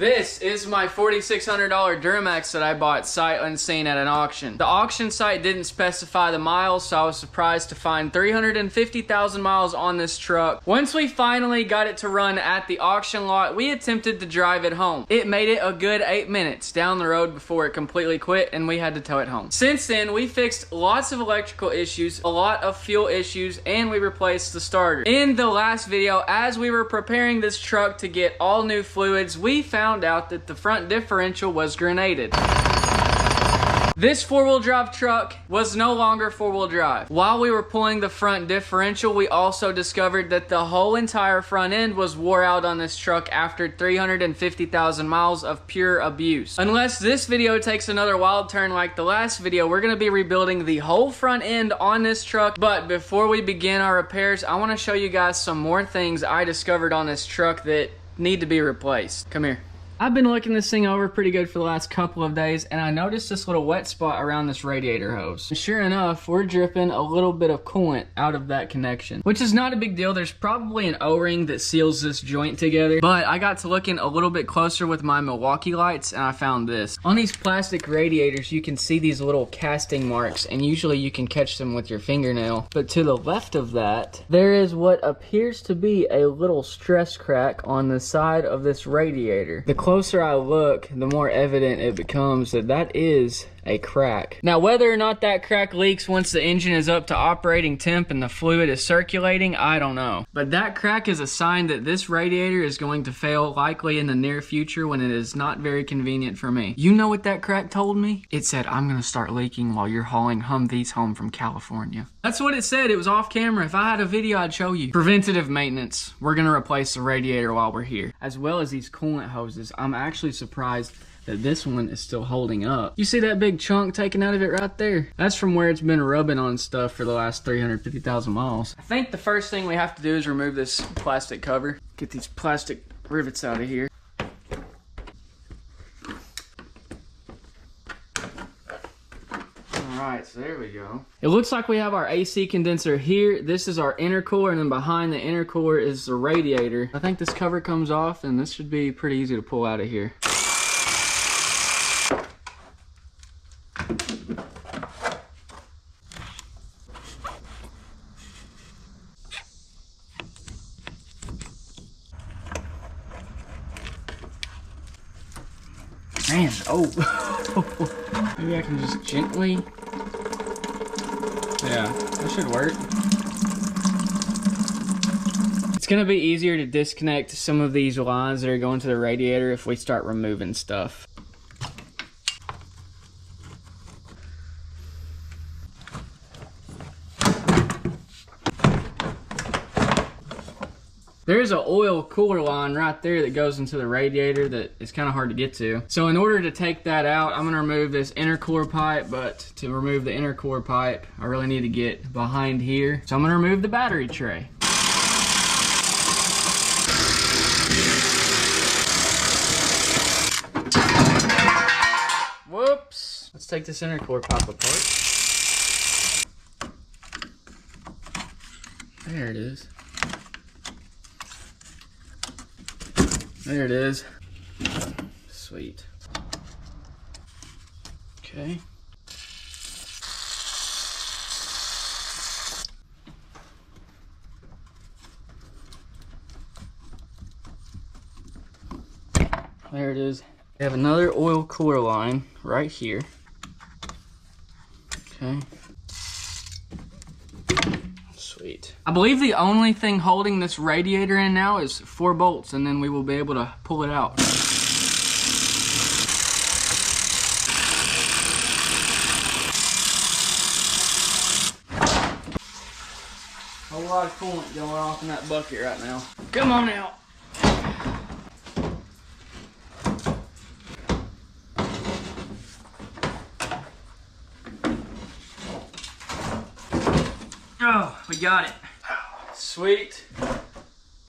This is my $4,600 Duramax that I bought sight unseen at an auction. The auction site didn't specify the miles, so I was surprised to find 350,000 miles on this truck. Once we finally got it to run at the auction lot, we attempted to drive it home. It made it a good 8 minutes down the road before it completely quit and we had to tow it home. Since then, we fixed lots of electrical issues, a lot of fuel issues, and we replaced the starter. In the last video, as we were preparing this truck to get all new fluids, we found out that the front differential was grenaded. This four-wheel drive truck was no longer four-wheel drive. While we were pulling the front differential, we also discovered that the whole entire front end was wore out on this truck after 350,000 miles of pure abuse. Unless this video takes another wild turn like the last video, we're gonna be rebuilding the whole front end on this truck. But before we begin our repairs, I wanna show you guys some more things I discovered on this truck that need to be replaced. Come here. I've been looking this thing over pretty good for the last couple of days, and I noticed this little wet spot around this radiator hose. And sure enough, we're dripping a little bit of coolant out of that connection, which is not a big deal. There's probably an O-ring that seals this joint together, but I got to looking a little bit closer with my Milwaukee lights, and I found this. On these plastic radiators, you can see these little casting marks, and usually you can catch them with your fingernail. But to the left of that, there is what appears to be a little stress crack on the side of this radiator. The closer I look, the more evident it becomes that that is a crack. Now, whether or not that crack leaks once the engine is up to operating temp and the fluid is circulating, I don't know. But that crack is a sign that this radiator is going to fail likely in the near future when it is not very convenient for me. You know what that crack told me? It said, I'm gonna start leaking while you're hauling Humvees home from California. That's what it said. It was off camera. If I had a video, I'd show you. Preventative maintenance. We're gonna replace the radiator while we're here, as well as these coolant hoses. I'm actually surprised that this one is still holding up. You see that big chunk taken out of it right there? That's from where it's been rubbing on stuff for the last 350,000 miles. I think the first thing we have to do is remove this plastic cover. Get these plastic rivets out of here. Alright, so there we go. It looks like we have our AC condenser here. This is our intercooler, and then behind the intercooler is the radiator. I think this cover comes off, and this should be pretty easy to pull out of here. Man, oh. Maybe I can just gently. Yeah, that should work. It's gonna be easier to disconnect some of these lines that are going to the radiator if we start removing stuff. There's an oil cooler line right there that goes into the radiator that is kind of hard to get to. So in order to take that out, I'm gonna remove this intercooler pipe, but to remove the intercooler pipe, I really need to get behind here. So I'm gonna remove the battery tray. Whoops. Let's take this intercooler pipe apart. There it is. There it is. Sweet. Okay. There it is. We have another oil cooler line right here. Okay. Sweet. I believe the only thing holding this radiator in now is 4 bolts, and then we will be able to pull it out. A lot of coolant going off in that bucket right now. Come on out. Oh, we got it. Sweet.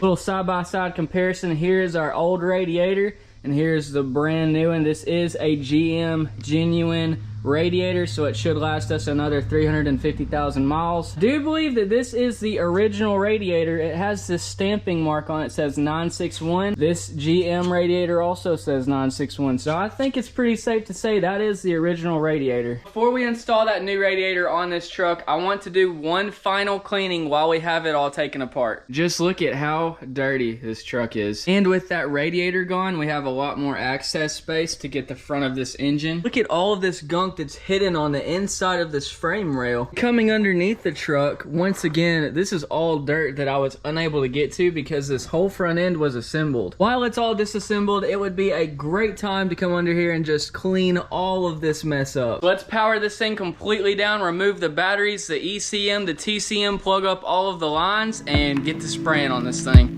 Little side-by-side comparison. Here is our old radiator, and here's the brand new one. This is a GM genuine radiator, so it should last us another 350,000 miles. Do believe that this is the original radiator. It has this stamping mark on it, says 961. This GM radiator also says 961, so I think it's pretty safe to say that is the original radiator. Before we install that new radiator on this truck, I want to do one final cleaning while we have it all taken apart. Just look at how dirty this truck is. And with that radiator gone, we have a lot more access space to get the front of this engine. Look at all of this gunk that's hidden on the inside of this frame rail. Coming underneath the truck, once again, this is all dirt that I was unable to get to because this whole front end was assembled. While it's all disassembled, it would be a great time to come under here and just clean all of this mess up. Let's power this thing completely down, remove the batteries, the ECM, the TCM, plug up all of the lines, and get to spraying on this thing.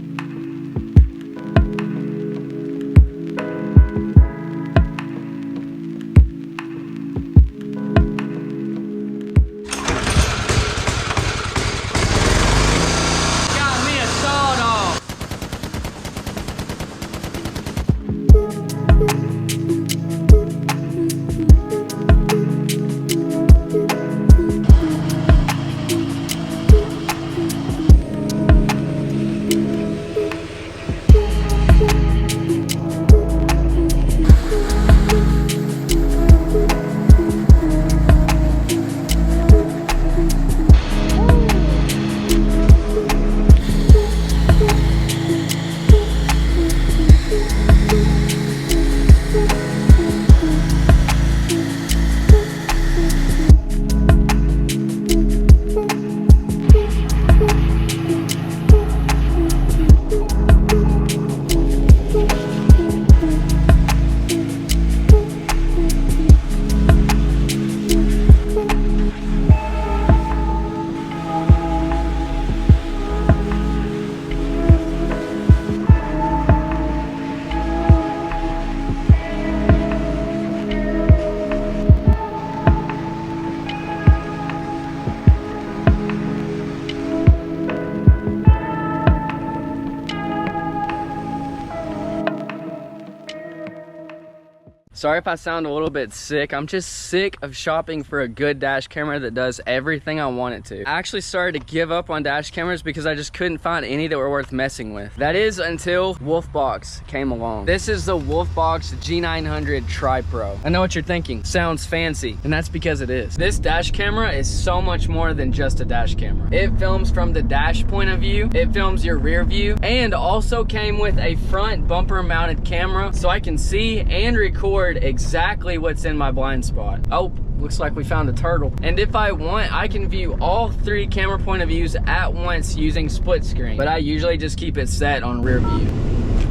Sorry if I sound a little bit sick. I'm just sick of shopping for a good dash camera that does everything I want it to. I actually started to give up on dash cameras because I just couldn't find any that were worth messing with. That is until Wolfbox came along. This is the Wolfbox G900Tripro. I know what you're thinking. Sounds fancy, and that's because it is. This dash camera is so much more than just a dash camera. It films from the dash point of view, it films your rear view, and also came with a front bumper mounted camera so I can see and record exactly what's in my blind spot. Oh, looks like we found a turtle. And if I want, I can view all 3 camera point of views at once using split screen, but I usually just keep it set on rear view.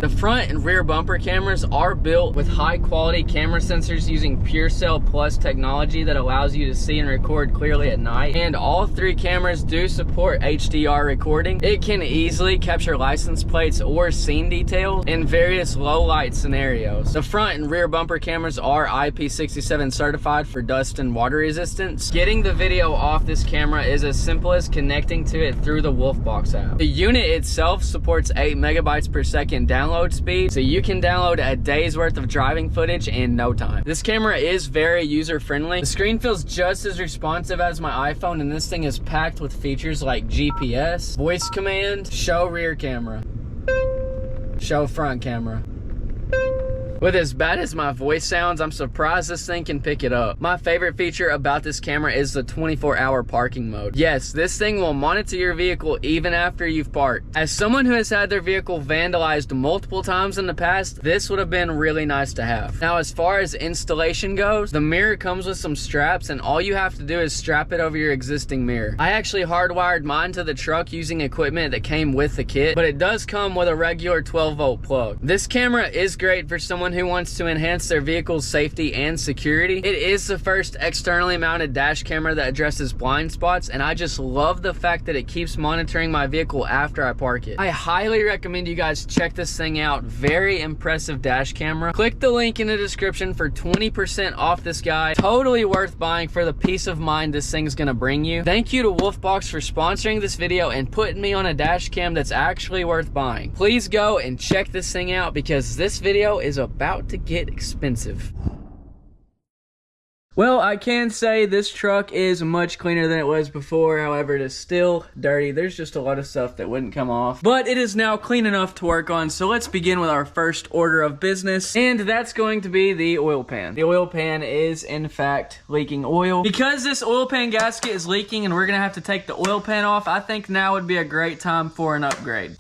The front and rear bumper cameras are built with high quality camera sensors using PureCell Plus technology that allows you to see and record clearly at night. And all 3 cameras do support HDR recording. It can easily capture license plates or scene details in various low light scenarios. The front and rear bumper cameras are IP67 certified for dust and water resistance. Getting the video off this camera is as simple as connecting to it through the Wolfbox app. The unit itself supports 8 megabytes per second download speed, so you can download a day's worth of driving footage in no time. This camera is very user friendly. The screen feels just as responsive as my iPhone, and this thing is packed with features like GPS, voice command, show rear camera, show front camera. With as bad as my voice sounds, I'm surprised this thing can pick it up. My favorite feature about this camera is the 24-hour parking mode. Yes, this thing will monitor your vehicle even after you've parked. As someone who has had their vehicle vandalized multiple times in the past, this would have been really nice to have. Now, as far as installation goes, the mirror comes with some straps, and all you have to do is strap it over your existing mirror. I actually hardwired mine to the truck using equipment that came with the kit, but it does come with a regular 12-volt plug. This camera is great for someone who wants to enhance their vehicle's safety and security. It is the first externally mounted dash camera that addresses blind spots, and I just love the fact that it keeps monitoring my vehicle after I park it. I highly recommend you guys check this thing out. Very impressive dash camera. Click the link in the description for 20% off this guy. Totally worth buying for the peace of mind this thing's gonna bring you. Thank you to Wolfbox for sponsoring this video and putting me on a dash cam that's actually worth buying. Please go and check this thing out because this video is about to get expensive. Well, I can say this truck is much cleaner than it was before. However, it is still dirty. There's just a lot of stuff that wouldn't come off. But it is now clean enough to work on. So let's begin with our first order of business. And that's going to be the oil pan. The oil pan is, in fact, leaking oil. Because this oil pan gasket is leaking and we're going to have to take the oil pan off, I think now would be a great time for an upgrade.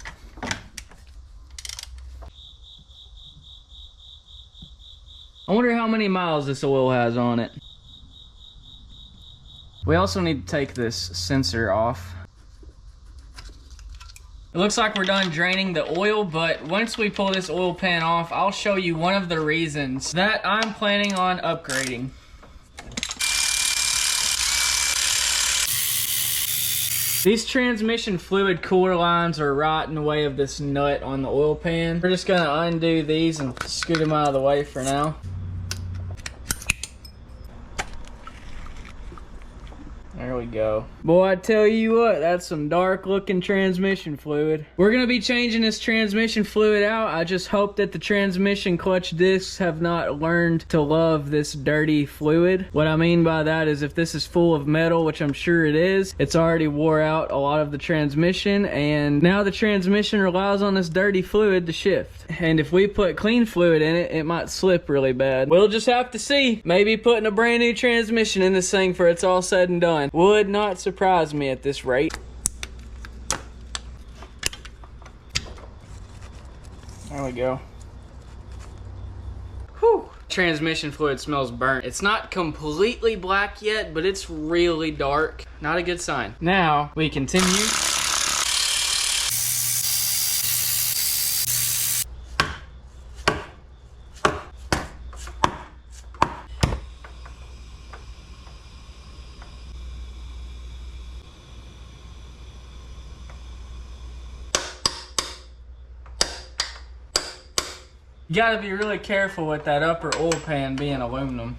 I wonder how many miles this oil has on it. We also need to take this sensor off. It looks like we're done draining the oil, but once we pull this oil pan off, I'll show you one of the reasons that I'm planning on upgrading. These transmission fluid cooler lines are right in the way of this nut on the oil pan. We're just gonna undo these and scoot them out of the way for now. There we go. Boy, I tell you what, that's some dark looking transmission fluid. We're gonna be changing this transmission fluid out. I just hope that the transmission clutch discs have not learned to love this dirty fluid. What I mean by that is if this is full of metal, which I'm sure it is, it's already wore out a lot of the transmission, and now the transmission relies on this dirty fluid to shift. And if we put clean fluid in it, it might slip really bad. We'll just have to see. Maybe putting a brand new transmission in this thing for it's all said and done would not surprise me at this rate. There we go. Whew. Transmission fluid smells burnt. It's not completely black yet, but it's really dark. Not a good sign. Now we continue. You gotta be really careful with that upper oil pan being aluminum.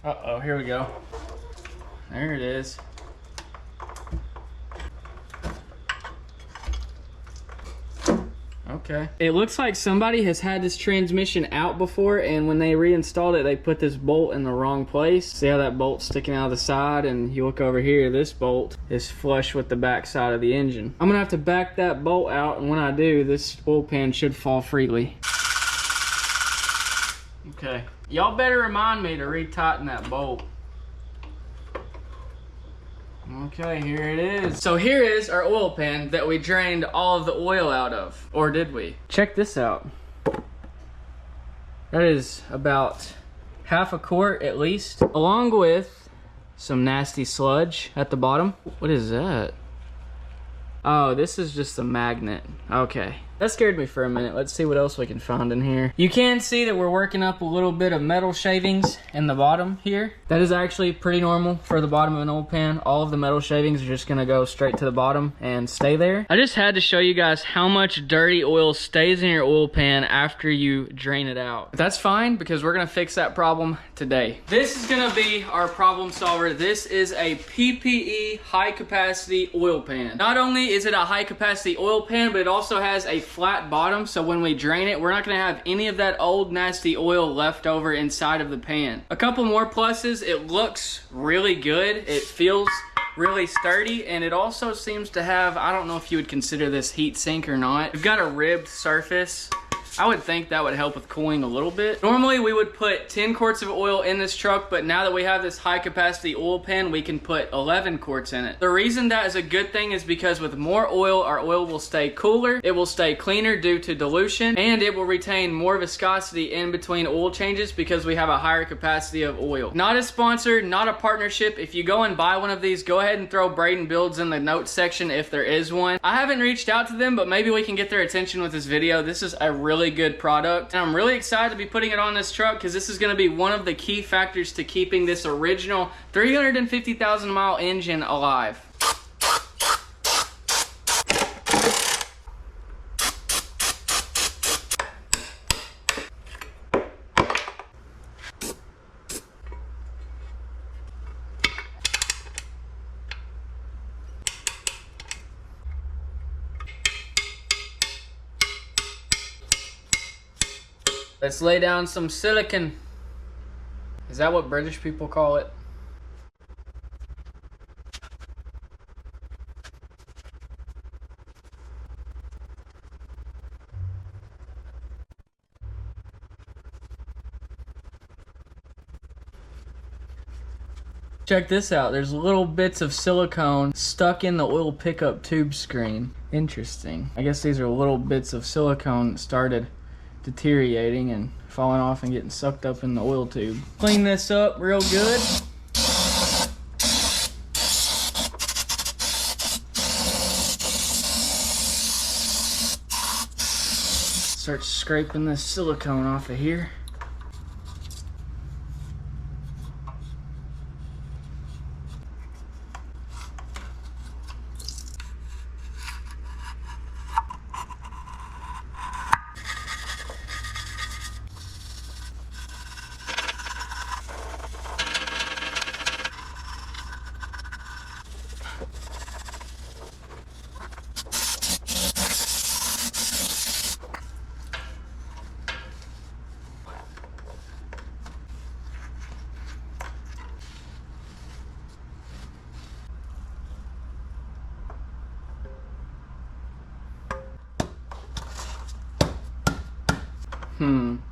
Uh-oh, here we go. There it is. Okay. It looks like somebody has had this transmission out before, and when they reinstalled it, they put this bolt in the wrong place. See how that bolt's sticking out of the side? And you look over here, this bolt is flush with the back side of the engine. I'm gonna have to back that bolt out, and when I do, this oil pan should fall freely. Okay. Y'all better remind me to retighten that bolt. Okay, here it is. So here is our oil pan that we drained all of the oil out of. Or did we? Check this out. That is about half a quart at least, along with some nasty sludge at the bottom. What is that? Oh, this is just a magnet. Okay. That scared me for a minute. Let's see what else we can find in here. You can see that we're working up a little bit of metal shavings in the bottom here. That is actually pretty normal for the bottom of an oil pan. All of the metal shavings are just gonna go straight to the bottom and stay there. I just had to show you guys how much dirty oil stays in your oil pan after you drain it out. But that's fine because we're gonna fix that problem today. This is gonna be our problem solver. This is a PPE high capacity oil pan. Not only is it a high capacity oil pan, but it also has a flat bottom, so when we drain it, we're not gonna have any of that old nasty oil left over inside of the pan. A couple more pluses: it looks really good, it feels really sturdy, and it also seems to have, I don't know if you would consider this heat sink or not. We've got a ribbed surface. I would think that would help with cooling a little bit. Normally we would put 10 quarts of oil in this truck, but now that we have this high capacity oil pan, we can put 11 quarts in it. The reason that is a good thing is because with more oil, our oil will stay cooler, it will stay cleaner due to dilution, and it will retain more viscosity in between oil changes because we have a higher capacity of oil. Not a sponsor, not a partnership. If you go and buy one of these, go ahead and throw Braden Builds in the notes section if there is one. I haven't reached out to them, but maybe we can get their attention with this video. This is a really good product, and I'm really excited to be putting it on this truck because this is going to be one of the key factors to keeping this original 350,000 mile engine alive. Let's lay down some silicone. Is that what British people call it? Check this out, there's little bits of silicone stuck in the oil pickup tube screen. Interesting. I guess these are little bits of silicone that started deteriorating and falling off and getting sucked up in the oil tube. Clean this up real good. Start scraping this silicone off of here.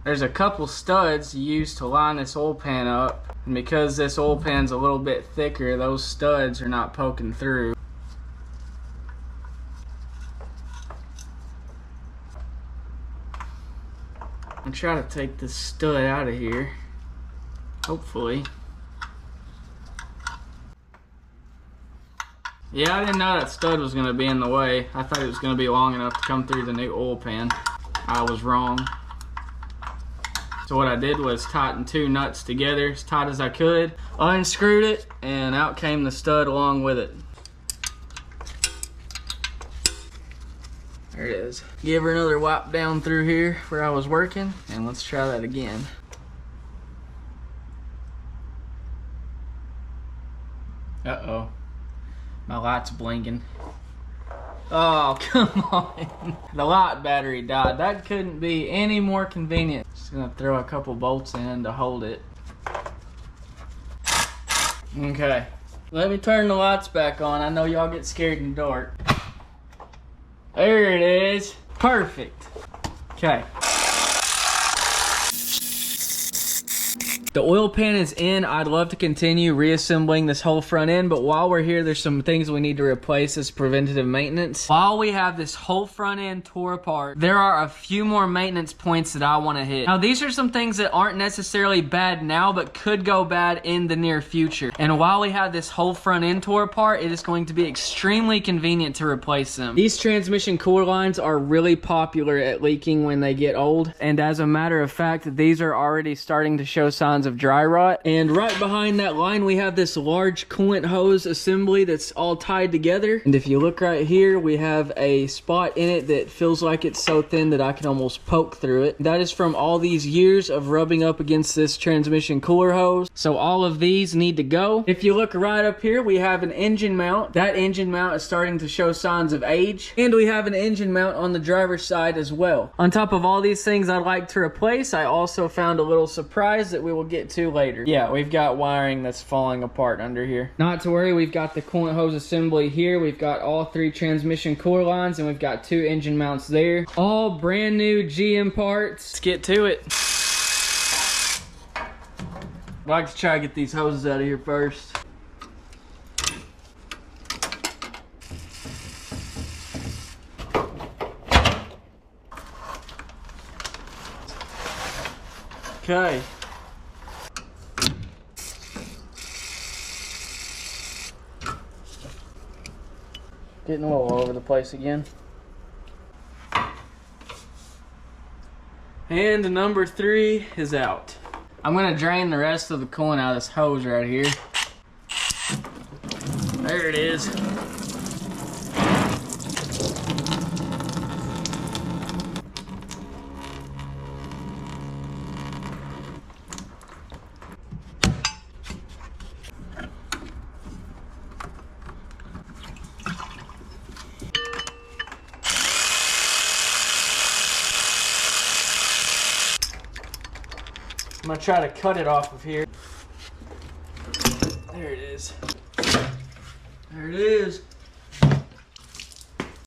There's a couple studs used to line this oil pan up, and because this oil pan's a little bit thicker, those studs are not poking through. I'm trying to take this stud out of here, hopefully. Yeah, I didn't know that stud was going to be in the way. I thought it was going to be long enough to come through the new oil pan. I was wrong. So what I did was tighten two nuts together as tight as I could, unscrewed it, and out came the stud along with it. There it is. Give her another wipe down through here where I was working, and let's try that again. Uh-oh. My light's blinking. Oh, come on. The light battery died. That couldn't be any more convenient. Just gonna throw a couple bolts in to hold it. Okay. Let me turn the lights back on. I know y'all get scared in the dark. There it is. Perfect. Okay. The oil pan is in. I'd love to continue reassembling this whole front end, but while we're here, there's some things we need to replace as preventative maintenance. While we have this whole front end tore apart, there are a few more maintenance points that I want to hit. Now, these are some things that aren't necessarily bad now, but could go bad in the near future. And while we have this whole front end tore apart, it is going to be extremely convenient to replace them. These transmission cooler lines are really popular at leaking when they get old. And as a matter of fact, these are already starting to show signs of dry rot. And right behind that line, we have this large coolant hose assembly that's all tied together. And if you look right here, we have a spot in it that feels like it's so thin that I can almost poke through it. That is from all these years of rubbing up against this transmission cooler hose. So all of these need to go. If you look right up here, we have an engine mount. That engine mount is starting to show signs of age. And we have an engine mount on the driver's side as well. On top of all these things I'd like to replace, I also found a little surprise that we will get to later. Yeah, we've got wiring that's falling apart under here. Not to worry, we've got the coolant hose assembly here. We've got all three transmission cooler lines, and we've got two engine mounts there. All brand new GM parts. Let's get to it. I'd like to try to get these hoses out of here first. Okay. Getting oil all over the place again. And number 3 is out. I'm gonna drain the rest of the coolant out of this hose right here. There it is. I'm gonna try to cut it off of here. There it is. There it is.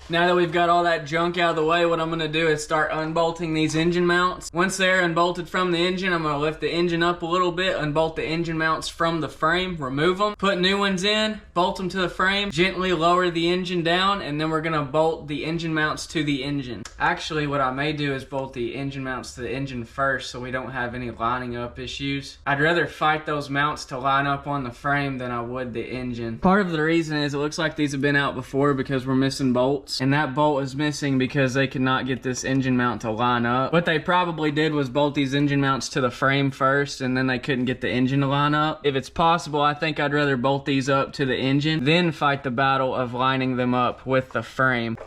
Now that we've got all that junk out of the way, what I'm gonna do is start unbolting these engine mounts. Once they're unbolted from the engine, I'm gonna lift the engine up a little bit, unbolt the engine mounts from the frame, remove them, put new ones in, bolt them to the frame, gently lower the engine down, and then we're gonna bolt the engine mounts to the engine. Actually, what I may do is bolt the engine mounts to the engine first so we don't have any lining up issues. I'd rather fight those mounts to line up on the frame than I would the engine. Part of the reason is it looks like these have been out before because we're missing bolts. And that bolt is missing because they could not get this engine mount to line up. What they probably did was bolt these engine mounts to the frame first, and then they couldn't get the engine to line up. If it's possible, I think I'd rather bolt these up to the engine, then fight the battle of lining them up with the frame.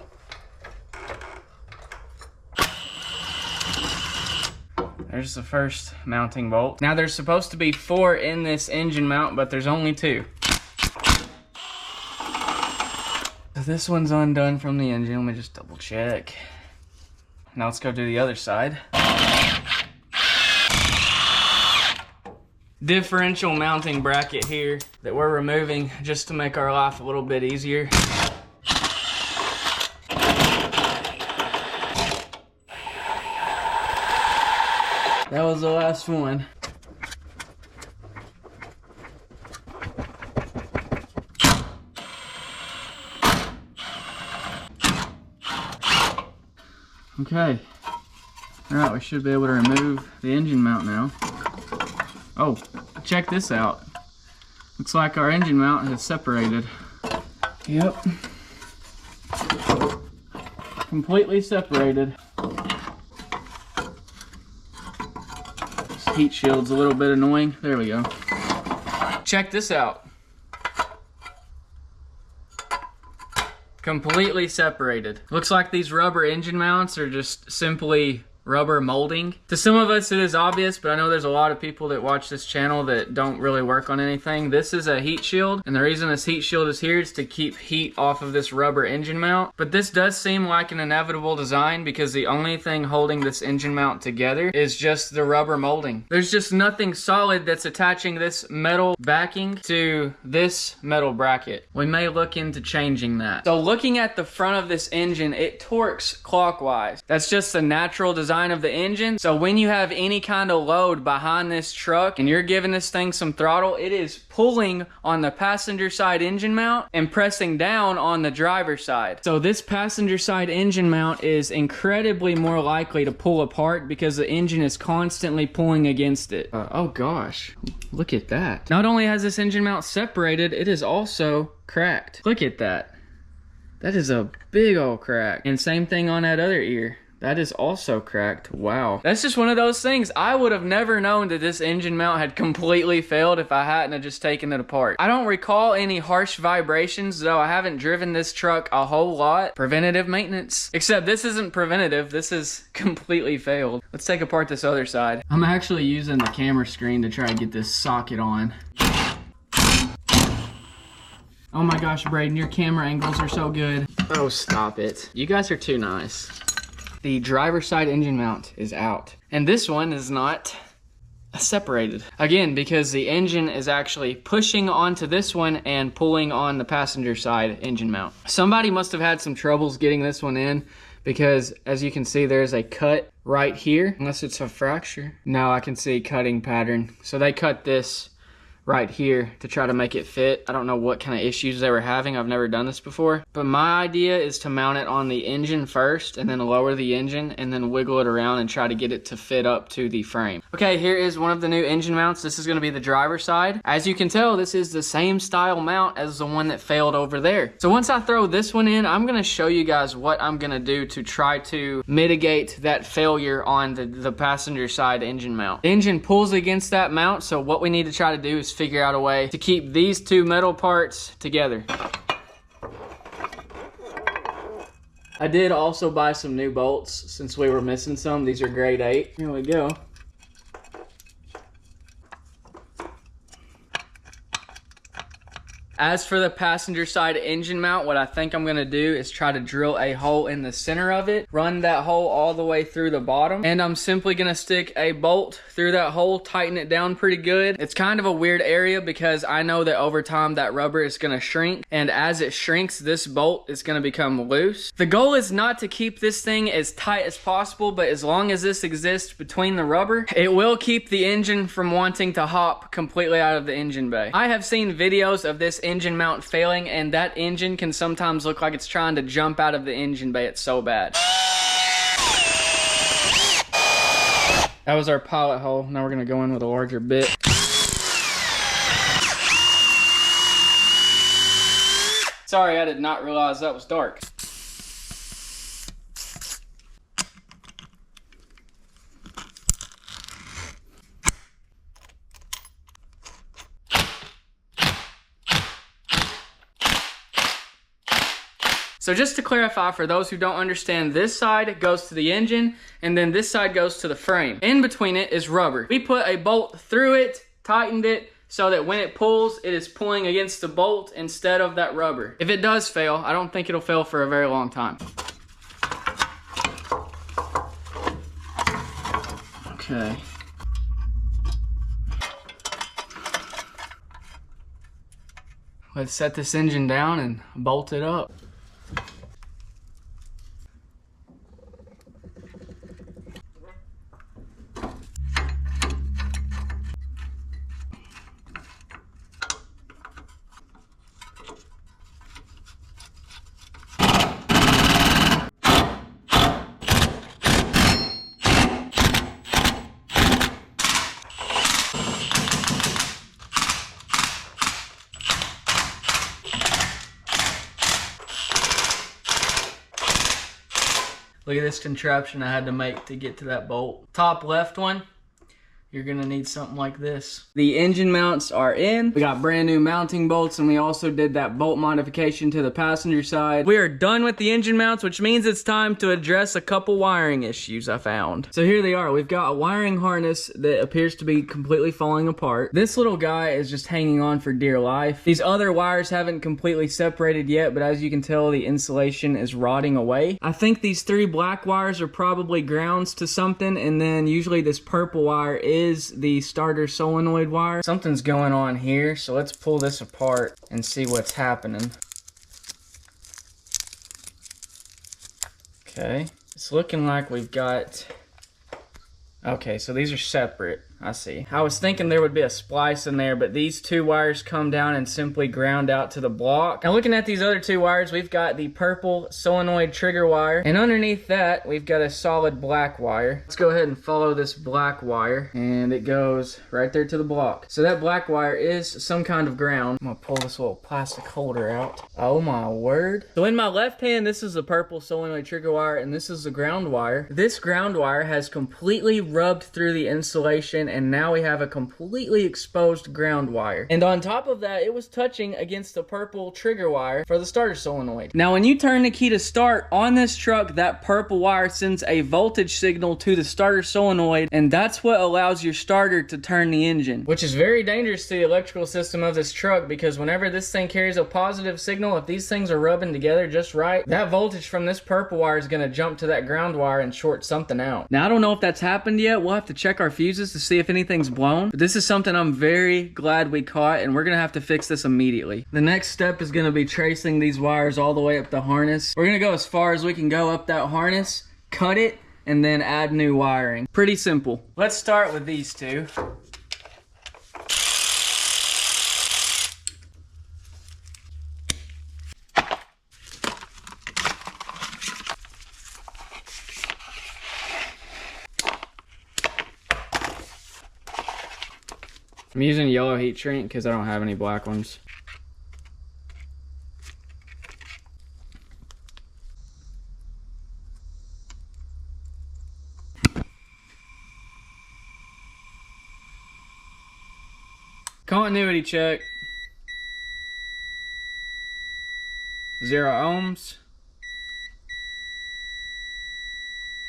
There's the first mounting bolt. Now there's supposed to be 4 in this engine mount, but there's only 2. This one's undone from the engine. Let me just double check. Now let's go do the other side. Differential mounting bracket here that we're removing just to make our life a little bit easier. That was the last one. Okay, all right, we should be able to remove the engine mount now. Oh, check this out. Looks like our engine mount has separated. Yep. Completely separated. This heat shield's a little bit annoying. There we go. Check this out. Completely separated. Looks like these rubber engine mounts are just simply rubber molding. To some of us it is obvious, but I know there's a lot of people that watch this channel that don't really work on anything. This is a heat shield, and the reason this heat shield is here is to keep heat off of this rubber engine mount. But this does seem like an inevitable design because the only thing holding this engine mount together is just the rubber molding. There's just nothing solid that's attaching this metal backing to this metal bracket. We may look into changing that. So looking at the front of this engine, it torques clockwise. That's just the natural design of the engine. So when you have any kind of load behind this truck and you're giving this thing some throttle, it is pulling on the passenger side engine mount and pressing down on the driver side. So this passenger side engine mount is incredibly more likely to pull apart because the engine is constantly pulling against it. Oh gosh, look at that. Not only has this engine mount separated, it is also cracked. Look at that. That is a big old crack. And same thing on that other ear. That is also cracked. Wow. That's just one of those things. I would have never known that this engine mount had completely failed if I hadn't have just taken it apart. I don't recall any harsh vibrations, though I haven't driven this truck a whole lot. Preventative maintenance. Except this isn't preventative. This is completely failed. Let's take apart this other side. I'm actually using the camera screen to try to get this socket on. Oh my gosh, Braden, your camera angles are so good. Oh, stop it. You guys are too nice. The driver's side engine mount is out. And this one is not separated. Again, because the engine is actually pushing onto this one and pulling on the passenger side engine mount. Somebody must have had some troubles getting this one in because as you can see, there's a cut right here. Unless it's a fracture. No, I can see cutting pattern. So they cut this right here to try to make it fit. I don't know what kind of issues they were having. I've never done this before. But my idea is to mount it on the engine first and then lower the engine and then wiggle it around and try to get it to fit up to the frame. Okay, here is one of the new engine mounts. This is going to be the driver's side. As you can tell, this is the same style mount as the one that failed over there. So once I throw this one in, I'm going to show you guys what I'm going to do to try to mitigate that failure on the passenger side engine mount. The engine pulls against that mount, so what we need to try to do is figure out a way to keep these two metal parts together. I did also buy some new bolts since we were missing some. These are grade 8. Here we go. As for the passenger side engine mount, what I think I'm gonna do is try to drill a hole in the center of it, run that hole all the way through the bottom, and I'm simply gonna stick a bolt through that hole, tighten it down pretty good. It's kind of a weird area because I know that over time that rubber is gonna shrink, and as it shrinks, this bolt is gonna become loose. The goal is not to keep this thing as tight as possible, but as long as this exists between the rubber, it will keep the engine from wanting to hop completely out of the engine bay. I have seen videos of this engine mount failing, and that engine can sometimes look like it's trying to jump out of the engine bay. It's so bad. That was our pilot hole. Now we're gonna go in with a larger bit. Sorry, I did not realize that was dark. So just to clarify for those who don't understand, this side goes to the engine and then this side goes to the frame. In between it is rubber. We put a bolt through it, tightened it, so that when it pulls, it is pulling against the bolt instead of that rubber. If it does fail, I don't think it'll fail for a very long time. Okay. Let's set this engine down and bolt it up. Look at this contraption I had to make to get to that bolt. Top left one, you're gonna need something like this. The engine mounts are in. We got brand new mounting bolts, and we also did that bolt modification to the passenger side. We are done with the engine mounts, which means it's time to address a couple wiring issues I found. So here they are. We've got a wiring harness that appears to be completely falling apart. This little guy is just hanging on for dear life. These other wires haven't completely separated yet, but as you can tell, the insulation is rotting away. I think these three black wires are probably grounds to something, and then usually this purple wire is the starter solenoid wire. Something's going on here, so let's pull this apart and see what's happening. Okay, it's looking like we've got... Okay, so these are separate. I see. I was thinking there would be a splice in there, but these two wires come down and simply ground out to the block. Now looking at these other two wires, we've got the purple solenoid trigger wire, and underneath that, we've got a solid black wire. Let's go ahead and follow this black wire, and it goes right there to the block. So that black wire is some kind of ground. I'm gonna pull this little plastic holder out. Oh my word. So in my left hand, this is the purple solenoid trigger wire, and this is the ground wire. This ground wire has completely rubbed through the insulation, and now we have a completely exposed ground wire. And on top of that, it was touching against the purple trigger wire for the starter solenoid. Now when you turn the key to start on this truck, that purple wire sends a voltage signal to the starter solenoid, and that's what allows your starter to turn the engine, which is very dangerous to the electrical system of this truck, because whenever this thing carries a positive signal, if these things are rubbing together just right, that voltage from this purple wire is going to jump to that ground wire and short something out. Now I don't know if that's happened yet. We'll have to check our fuses to see if anything's blown, but this is something I'm very glad we caught, and we're gonna have to fix this immediately. The next step is gonna be tracing these wires all the way up the harness. We're gonna go as far as we can go up that harness, cut it, and then add new wiring. Pretty simple. Let's start with these two. I'm using yellow heat shrink because I don't have any black ones. Continuity check. 0 ohms.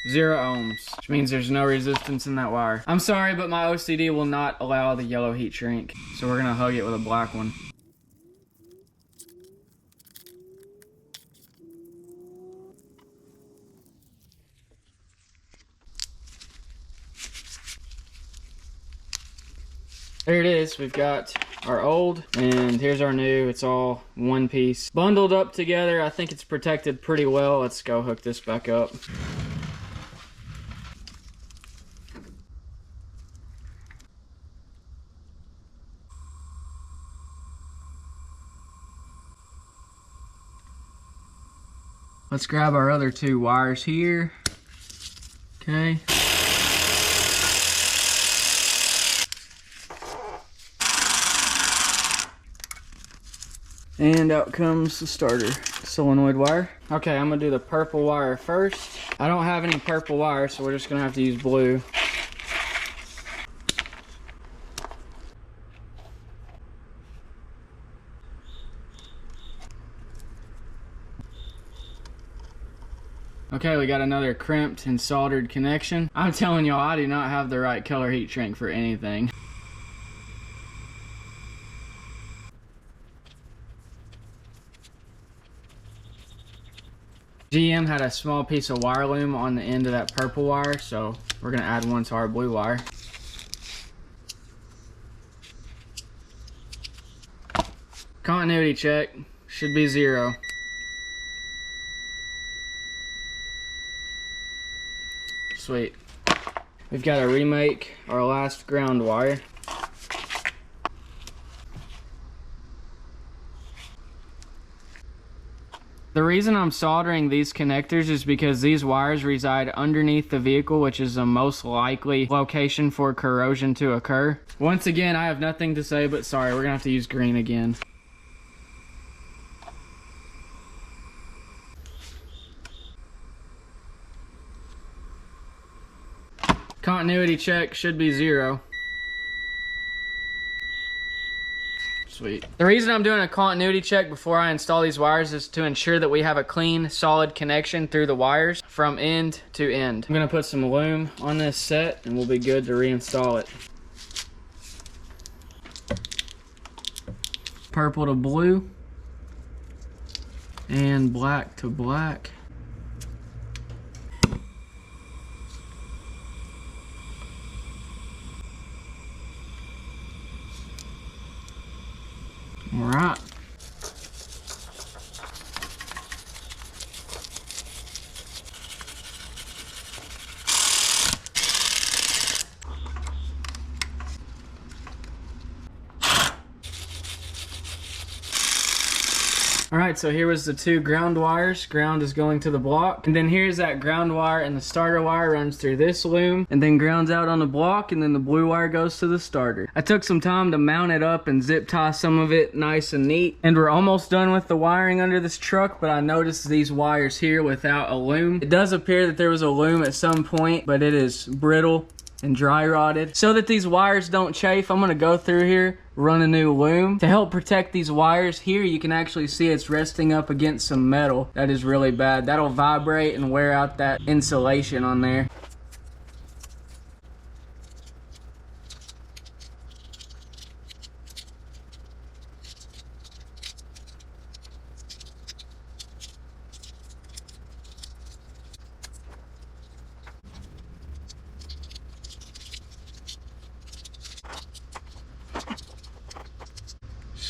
0 ohms, which means there's no resistance in that wire. I'm sorry, but my OCD will not allow the yellow heat shrink, so we're gonna hug it with a black one. There it is. We've got our old and here's our new. It's all one piece bundled up together. I think it's protected pretty well. Let's go hook this back up. Let's grab our other two wires here. Okay. And out comes the starter solenoid wire. Okay, I'm gonna do the purple wire first. I don't have any purple wire, so we're just gonna have to use blue. Okay, we got another crimped and soldered connection. I'm telling y'all, I do not have the right color heat shrink for anything. GM had a small piece of wire loom on the end of that purple wire, so we're gonna add one to our blue wire. Continuity check, should be 0. Sweet. We've got to remake our last ground wire. The reason I'm soldering these connectors is because these wires reside underneath the vehicle, which is the most likely location for corrosion to occur. Once again, I have nothing to say but sorry, we're gonna have to use green again. Continuity check should be 0. Sweet. The reason I'm doing a continuity check before I install these wires is to ensure that we have a clean, solid connection through the wires from end to end. I'm gonna put some loom on this set and we'll be good to reinstall it. Purple to blue and black to black. All right. Alright, so here was the two ground wires. Ground is going to the block. And then here's that ground wire, and the starter wire runs through this loom and then grounds out on the block, and then the blue wire goes to the starter. I took some time to mount it up and zip tie some of it nice and neat. And we're almost done with the wiring under this truck, but I noticed these wires here without a loom. It does appear that there was a loom at some point, but it is brittle and dry rotted. So that these wires don't chafe, I'm gonna go through here, run a new loom to help protect these wires. Here you can actually see it's resting up against some metal. That is really bad. That'll vibrate and wear out that insulation on there.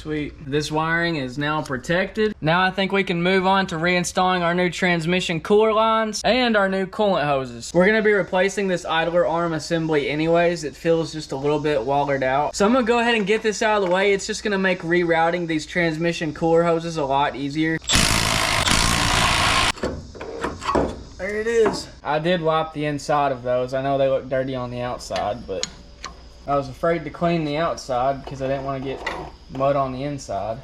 Sweet. This wiring is now protected. Now I think we can move on to reinstalling our new transmission cooler lines and our new coolant hoses. We're gonna be replacing this idler arm assembly anyways. It feels just a little bit wallered out. So I'm gonna go ahead and get this out of the way. It's just gonna make rerouting these transmission cooler hoses a lot easier. There it is. I did wipe the inside of those. I know they look dirty on the outside, but I was afraid to clean the outside because I didn't want to get mud on the inside.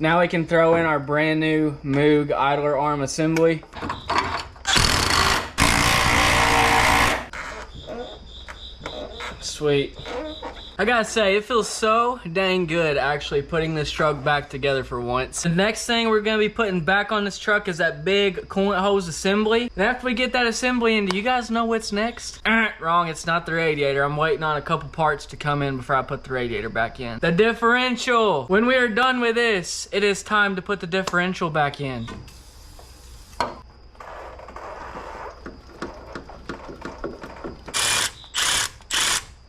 Now we can throw in our brand new Moog idler arm assembly. Sweet. I gotta say, it feels so dang good actually putting this truck back together for once. The next thing we're gonna be putting back on this truck is that big coolant hose assembly. And after we get that assembly in, do you guys know what's next? Wrong, it's not the radiator. I'm waiting on a couple parts to come in before I put the radiator back in. The differential. When we are done with this, it is time to put the differential back in.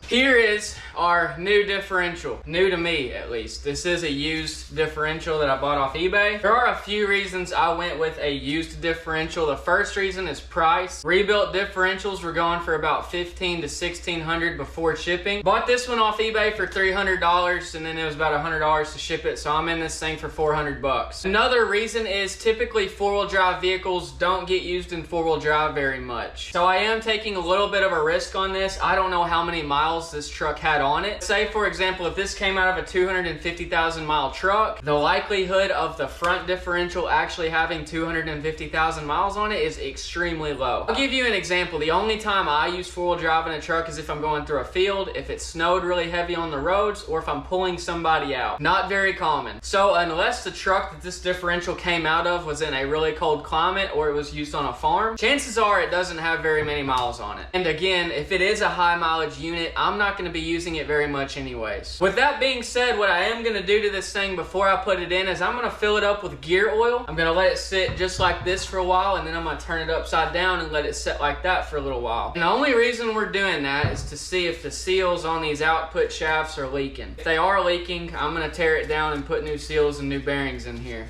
Here is our new differential. New to me, at least. This is a used differential that I bought off eBay. There are a few reasons I went with a used differential. The first reason is price. Rebuilt differentials were going for about $1,500 to $1,600 before shipping. Bought this one off eBay for $300, and then it was about $100 to ship it, so I'm in this thing for 400 bucks. Another reason is typically four-wheel drive vehicles don't get used in four-wheel drive very much. So I am taking a little bit of a risk on this. I don't know how many miles this truck had on it. Say for example, if this came out of a 250,000 mile truck, the likelihood of the front differential actually having 250,000 miles on it is extremely low. I'll give you an example. The only time I use four-wheel drive in a truck is if I'm going through a field, if it snowed really heavy on the roads, or if I'm pulling somebody out. Not very common. So unless the truck that this differential came out of was in a really cold climate or it was used on a farm, chances are it doesn't have very many miles on it. And again, if it is a high mileage unit, I'm not going to be using it very much anyways. With that being said, what I am going to do to this thing before I put it in is I'm going to fill it up with gear oil. I'm going to let it sit just like this for a while, and then I'm going to turn it upside down and let it sit like that for a little while. And the only reason we're doing that is to see if the seals on these output shafts are leaking. If they are leaking, I'm going to tear it down and put new seals and new bearings in here.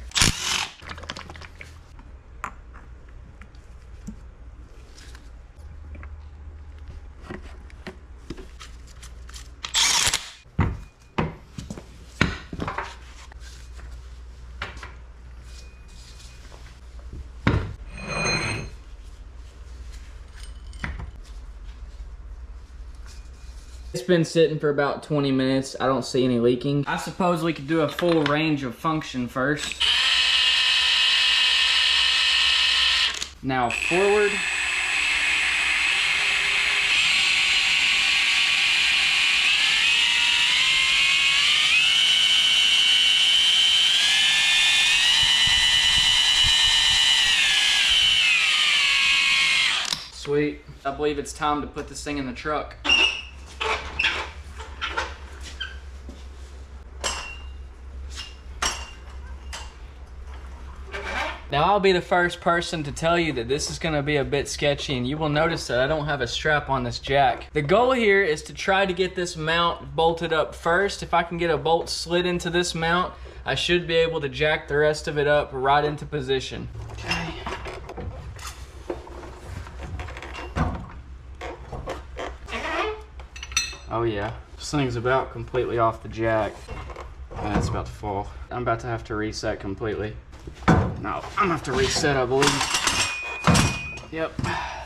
It's been sitting for about 20 minutes. I don't see any leaking. I suppose we could do a full range of function first. Now forward. Sweet. I believe it's time to put this thing in the truck. Now I'll be the first person to tell you that this is going to be a bit sketchy, and you will notice that I don't have a strap on this jack. The goal here is to try to get this mount bolted up first. If I can get a bolt slid into this mount, I should be able to jack the rest of it up right into position. Okay. Oh yeah, this thing's about completely off the jack. It's about to fall. I'm about to have to reset completely. No, I'm gonna have to reset, I believe. Yep,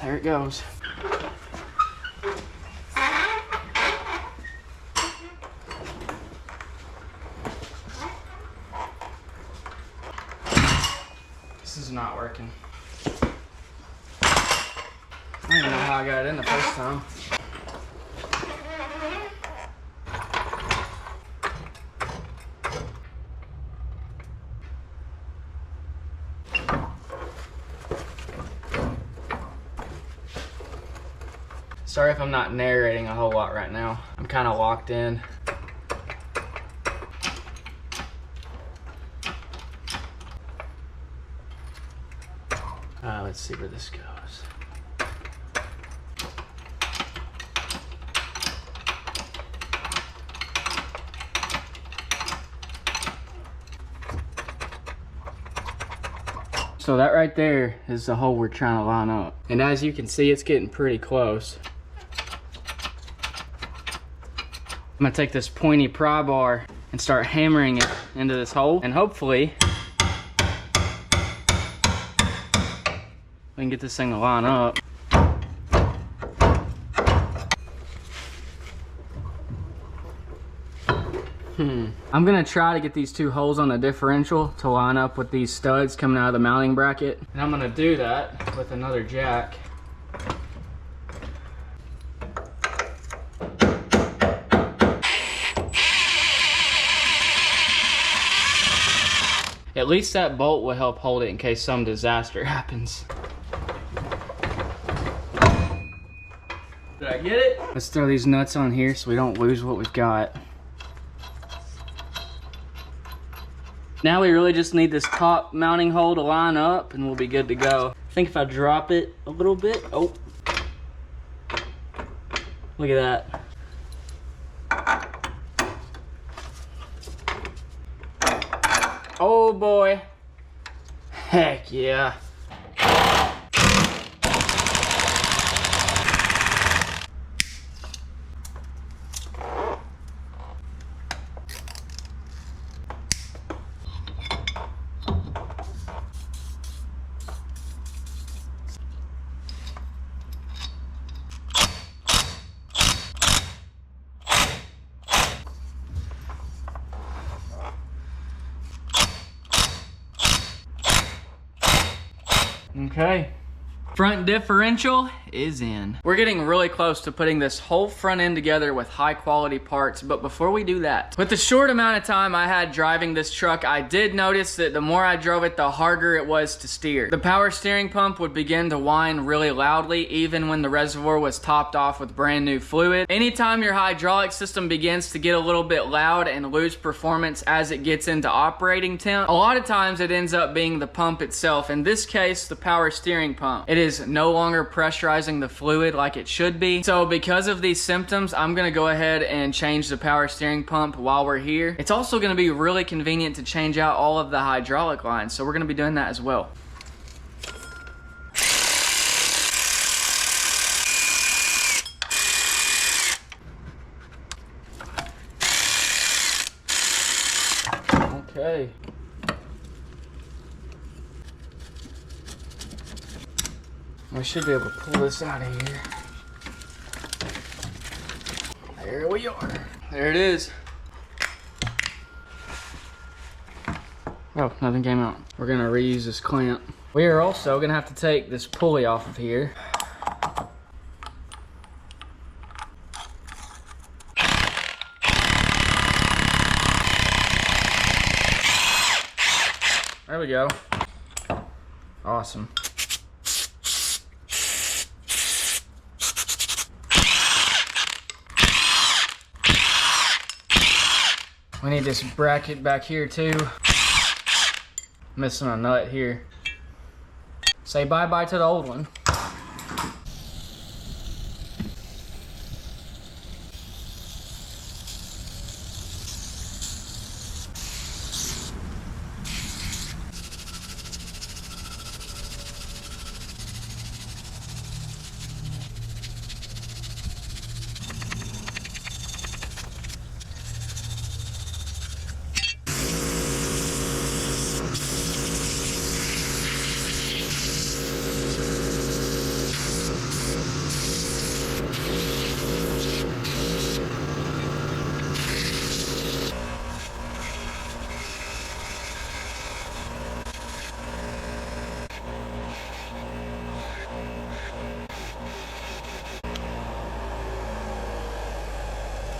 there it goes. This is not working. I don't even know how I got it in the first time. Sorry if I'm not narrating a whole lot right now. I'm kind of locked in. Let's see where this goes. So that right there is the hole we're trying to line up. And as you can see, it's getting pretty close. I'm gonna take this pointy pry bar and start hammering it into this hole, and hopefully we can get this thing to line up. I'm gonna try to get these two holes on the differential to line up with these studs coming out of the mounting bracket, and I'm gonna do that with another jack. At least that bolt will help hold it in case some disaster happens. Did I get it? Let's throw these nuts on here so we don't lose what we've got. Now we really just need this top mounting hole to line up and we'll be good to go. I think if I drop it a little bit, oh, look at that. Oh boy, heck yeah. Okay, front differential is in. We're getting really close to putting this whole front end together with high quality parts, but before we do that, with the short amount of time I had driving this truck, I did notice that the more I drove it, the harder it was to steer. The power steering pump would begin to whine really loudly even when the reservoir was topped off with brand new fluid. Anytime your hydraulic system begins to get a little bit loud and lose performance as it gets into operating temp, a lot of times it ends up being the pump itself. In this case, the power steering pump. It is no longer pressurizing the fluid like it should be. So because of these symptoms, I'm gonna go ahead and change the power steering pump while we're here. It's also gonna be really convenient to change out all of the hydraulic lines, so we're gonna be doing that as well. Okay. We should be able to pull this out of here. There we are. There it is. Oh, nothing came out. We're gonna reuse this clamp. We are also gonna have to take this pulley off of here. There we go. Awesome. We need this bracket back here too. Missing a nut here. Say bye-bye to the old one.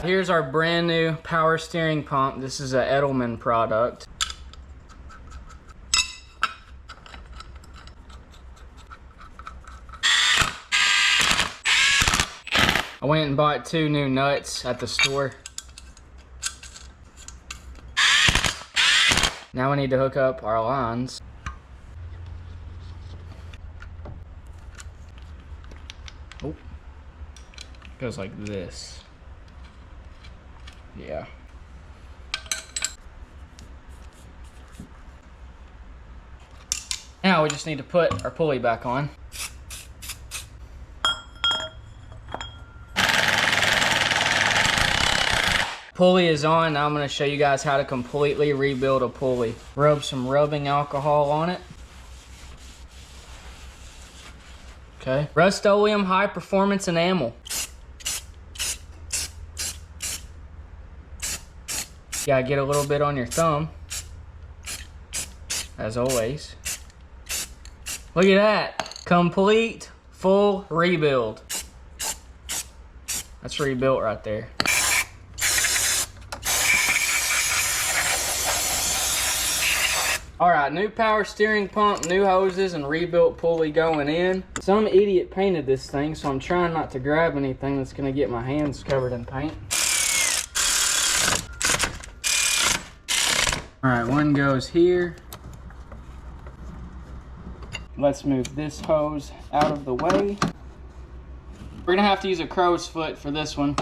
Here's our brand new power steering pump. This is a Lmm product. I went and bought 2 new nuts at the store. Now we need to hook up our lines. Oh, goes like this. Yeah. Now we just need to put our pulley back on. Pulley is on. Now I'm going to show you guys how to completely rebuild a pulley. Rub some rubbing alcohol on it. Okay. Rust-Oleum high performance enamel. Gotta get a little bit on your thumb, as always. Look at that. Complete, full rebuild. That's rebuilt right there. All right, new power steering pump, new hoses, and rebuilt pulley going in. Some idiot painted this thing, so I'm trying not to grab anything that's gonna get my hands covered in paint. All right, one goes here. Let's move this hose out of the way. We're gonna have to use a crow's foot for this one.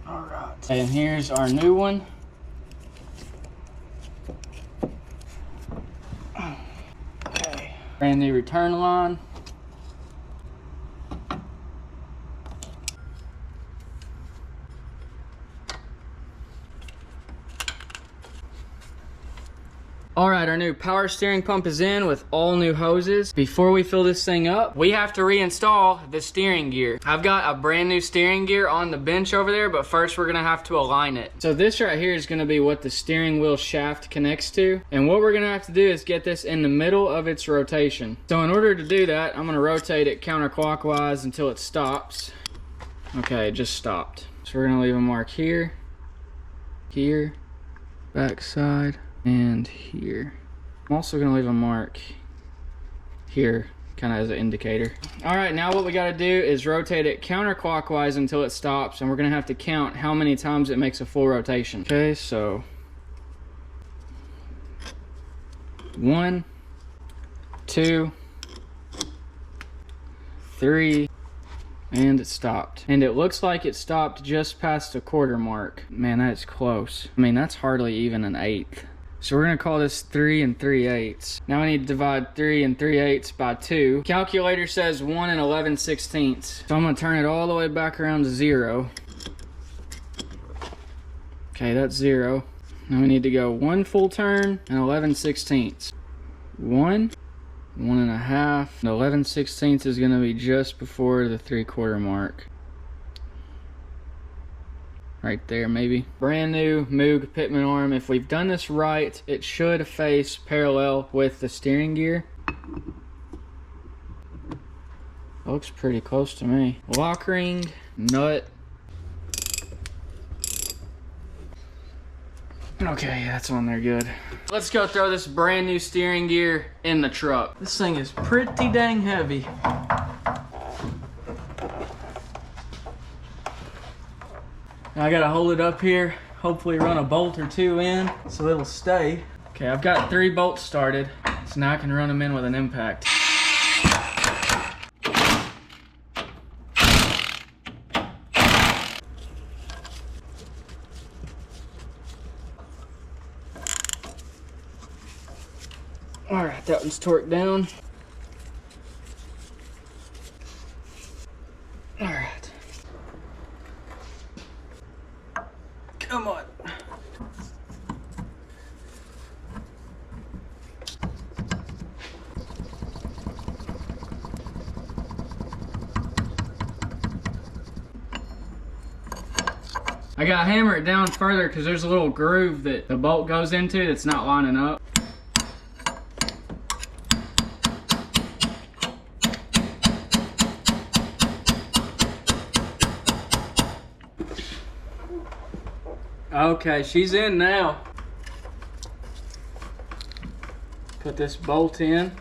All right, and here's our new one. Okay, brand new return line. All right, our new power steering pump is in with all new hoses. Before we fill this thing up, we have to reinstall the steering gear. I've got a brand new steering gear on the bench over there, but first we're gonna have to align it. So this right here is gonna be what the steering wheel shaft connects to. And what we're gonna have to do is get this in the middle of its rotation. So in order to do that, I'm gonna rotate it counterclockwise until it stops. Okay, it just stopped. So we're gonna leave a mark here, here, back side, and here. I'm also gonna leave a mark here, kind of as an indicator. All right, now what we gotta do is rotate it counterclockwise until it stops, and we're gonna have to count how many times it makes a full rotation. Okay, so 1, 2, 3, and it stopped. And it looks like it stopped just past the quarter mark. Man, that's close. I mean, that's hardly even an eighth. So we're gonna call this 3 3/8. Now I need to divide 3 3/8 by 2. Calculator says 1 11/16. So I'm gonna turn it all the way back around to 0. Okay, that's 0. Now we need to go 1 full turn and 11/16. 1, 1 1/2. The 11/16 is gonna be just before the 3/4 mark. Right there, maybe. Brand new Moog pitman arm. If we've done this right, it should face parallel with the steering gear. Looks pretty close to me. Lock ring, nut. Okay, that's on there good. Let's go throw this brand new steering gear in the truck. This thing is pretty dang heavy. Now I gotta hold it up here, hopefully run a bolt or 2 in so it'll stay. Okay, I've got 3 bolts started, so now I can run them in with an impact. All right, that one's torqued down. All right. Come on. I gotta hammer it down further because there's a little groove that the bolt goes into that's not lining up. Okay, she's in now. Put this bolt in.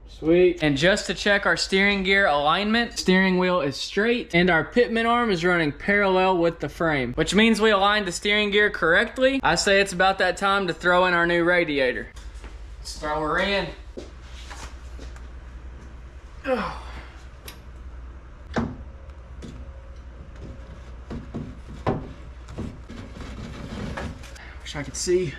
Sweet. And just to check our steering gear alignment, steering wheel is straight and our pitman arm is running parallel with the frame, which means we aligned the steering gear correctly. I say it's about that time to throw in our new radiator. Let's throw her in. Oh. Wish I could see.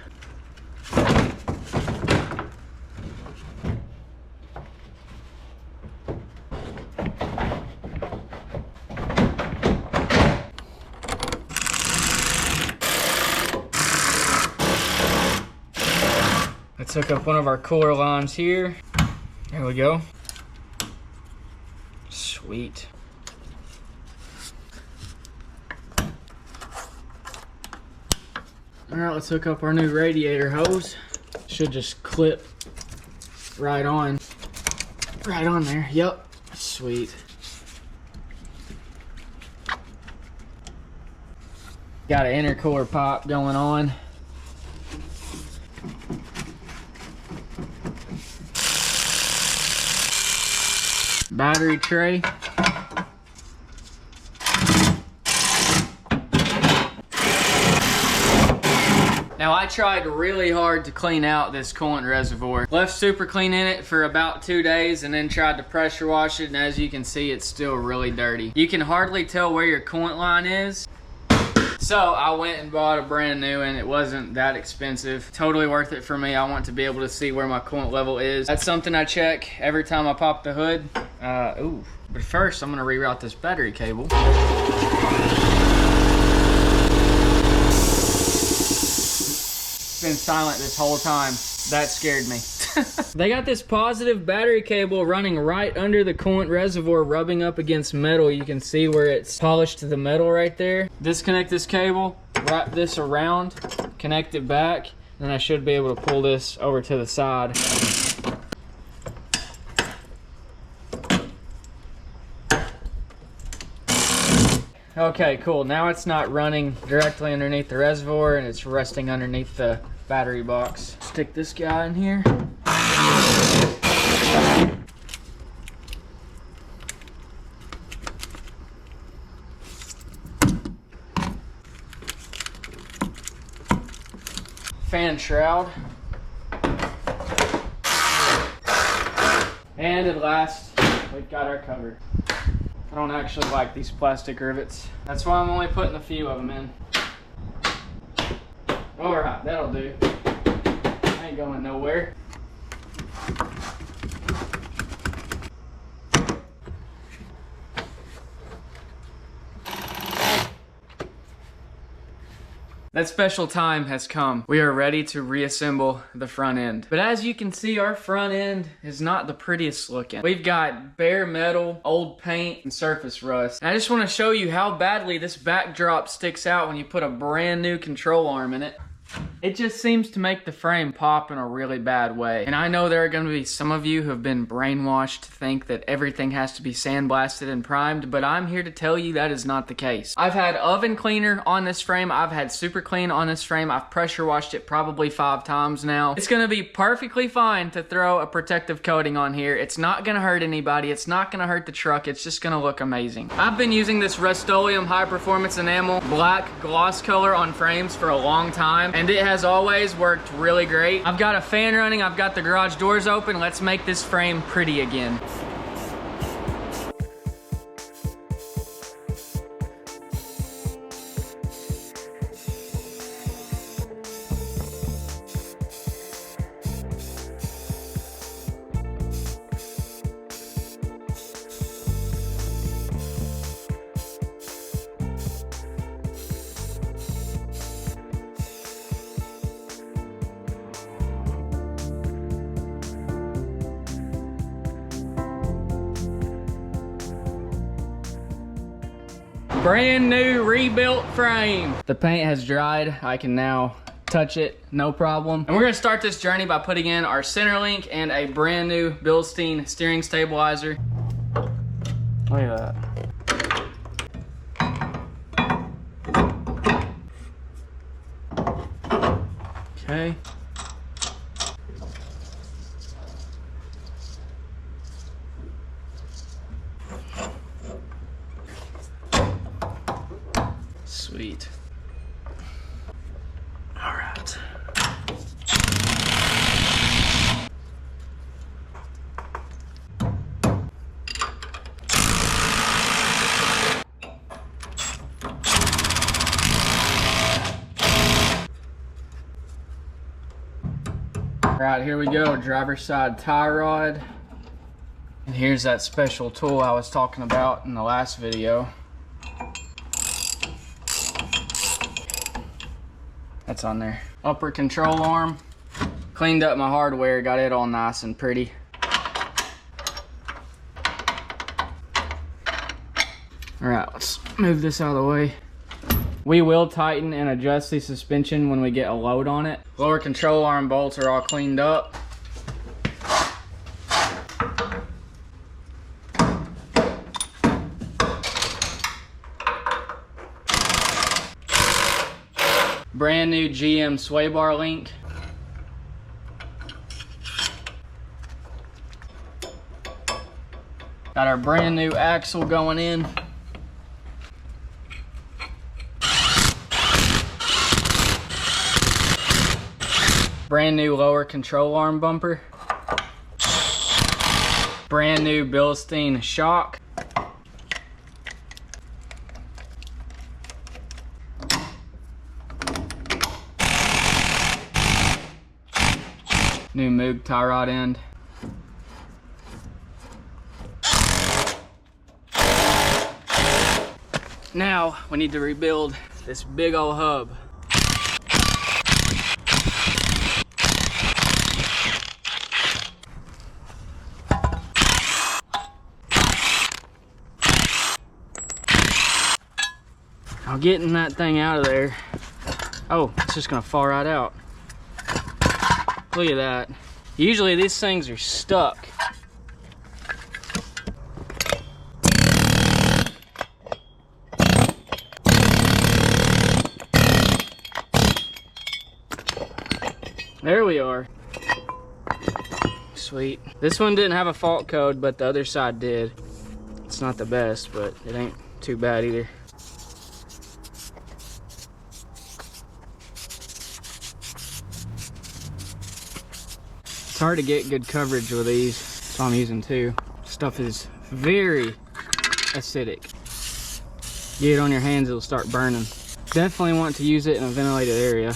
Let's hook up one of our cooler lines here. There we go. Sweet. All right, let's hook up our new radiator hose. Should just clip right on. Right on there, yep. Sweet. Got an intercooler pop going on. Battery tray. Now I tried really hard to clean out this coolant reservoir. Left super clean in it for about 2 days and then tried to pressure wash it, and as you can see, it's still really dirty. You can hardly tell where your coolant line is. So I went and bought a brand new, and it wasn't that expensive. Totally worth it for me. I want to be able to see where my coolant level is. That's something I check every time I pop the hood. But first I'm gonna reroute this battery cable. It's been silent this whole time. That scared me. They got this positive battery cable running right under the coolant reservoir, rubbing up against metal. You can see where it's polished to the metal right there. Disconnect this cable, wrap this around, connect it back, and I should be able to pull this over to the side. Okay, cool. Now it's not running directly underneath the reservoir, and it's resting underneath the battery box. Stick this guy in here. Fan shroud. And at last, we've got our cover. I don't actually like these plastic rivets. That's why I'm only putting a few of them in. Alright, that'll do. I ain't going nowhere. That special time has come. We are ready to reassemble the front end. But as you can see, our front end is not the prettiest looking. We've got bare metal, old paint, and surface rust. And I just want to show you how badly this backdrop sticks out when you put a brand new control arm in it. It just seems to make the frame pop in a really bad way. And I know there are going to be some of you who have been brainwashed to think that everything has to be sandblasted and primed, but I'm here to tell you that is not the case. I've had oven cleaner on this frame. I've had super clean on this frame. I've pressure washed it probably 5 times now. It's going to be perfectly fine to throw a protective coating on here. It's not going to hurt anybody. It's not going to hurt the truck. It's just going to look amazing. I've been using this Rust-Oleum high performance enamel black gloss color on frames for a long time, and it has always worked really great. I've got a fan running, I've got the garage doors open. Let's make this frame pretty again. Brand new rebuilt frame. The paint has dried. I can now touch it, no problem. And we're gonna start this journey by putting in our center link and a brand new Bilstein steering stabilizer. Look at that. Okay. Sweet. All right. All right, here we go. Driver's side tie rod. And here's that special tool I was talking about in the last video. That's on there. Upper control arm. Cleaned up my hardware, got it all nice and pretty. All right, let's move this out of the way. We will tighten and adjust the suspension when we get a load on it. Lower control arm bolts are all cleaned up. Brand new GM sway bar link. Got our brand new axle going in. Brand new lower control arm bumper. Brand new Bilstein shock. New Moog tie rod end. Now we need to rebuild this big old hub. Now getting that thing out of there. Oh, it's just gonna fall right out. Look at that. Usually these things are stuck. There we are. Sweet. This one didn't have a fault code, but the other side did. It's not the best, but it ain't too bad either. It's hard to get good coverage with these, so I'm using two. Stuff is very acidic. Get it on your hands, it'll start burning. Definitely want to use it in a ventilated area.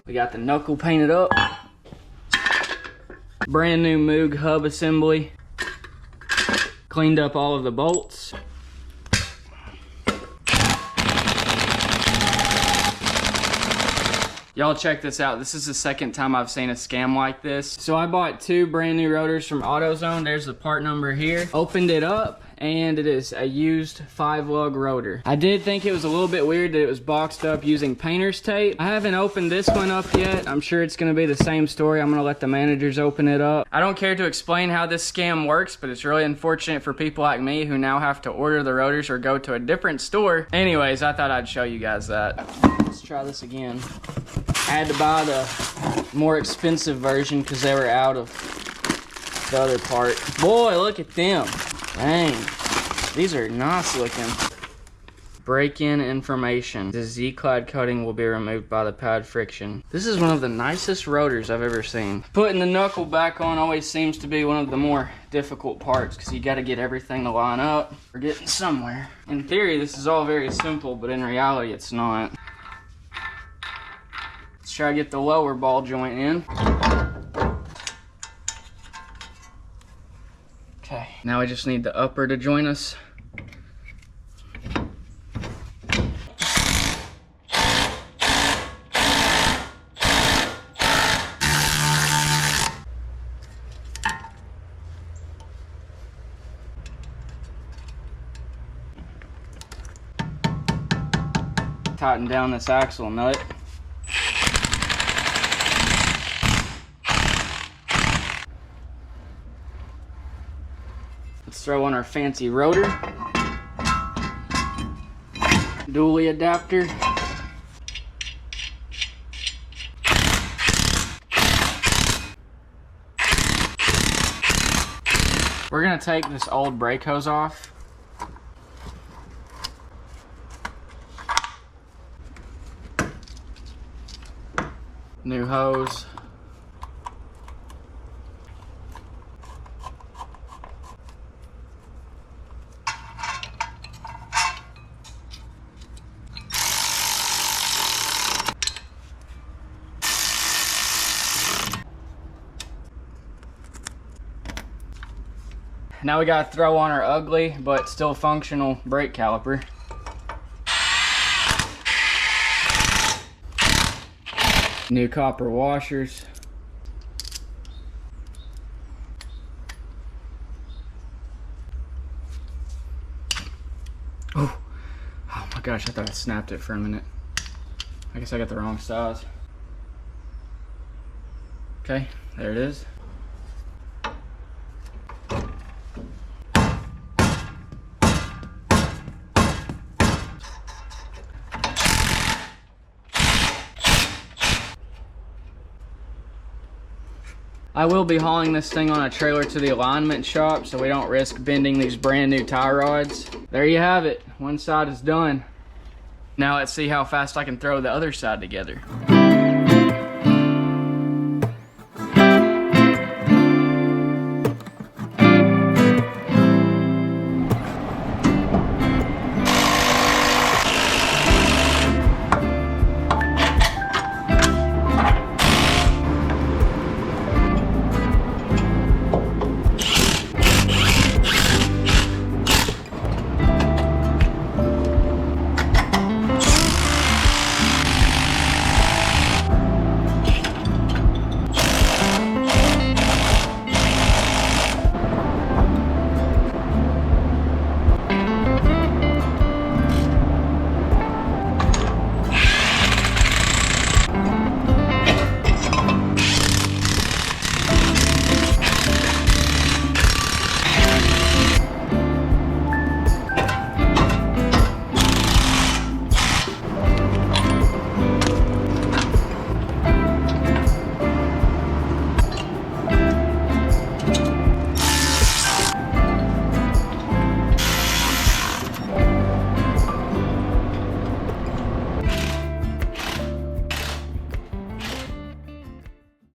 We got the knuckle painted up. Brand new Moog hub assembly. Cleaned up all of the bolts. Y'all check this out. This is the second time I've seen a scam like this. So I bought two brand new rotors from AutoZone. There's the part number here. Opened it up and it is a used 5-lug rotor. I did think it was a little bit weird that it was boxed up using painter's tape. I haven't opened this one up yet. I'm sure it's gonna be the same story. I'm gonna let the managers open it up. I don't care to explain how this scam works, but it's really unfortunate for people like me who now have to order the rotors or go to a different store. Anyways, I thought I'd show you guys that. Let's try this again. I had to buy the more expensive version because they were out of the other part. Boy, look at them. Dang, these are nice looking. Break-in information. The Z-clad coating will be removed by the pad friction. This is one of the nicest rotors I've ever seen. Putting the knuckle back on always seems to be one of the more difficult parts because you got to get everything to line up. We're getting somewhere. In theory, this is all very simple, but in reality, it's not. Let's try to get the lower ball joint in. Okay, now we just need the upper to join us. Tighten down this axle nut. Let's throw on our fancy rotor. Dually adapter. We're gonna take this old brake hose off. New hose. now we gotta throw on our ugly but still functional brake caliper. New copper washers. Oh my gosh, I thought I snapped it for a minute. I guess I got the wrong size. Okay, there it is. I will be hauling this thing on a trailer to the alignment shop so we don't risk bending these brand new tie rods. There you have it. One side is done. Now let's see how fast I can throw the other side together.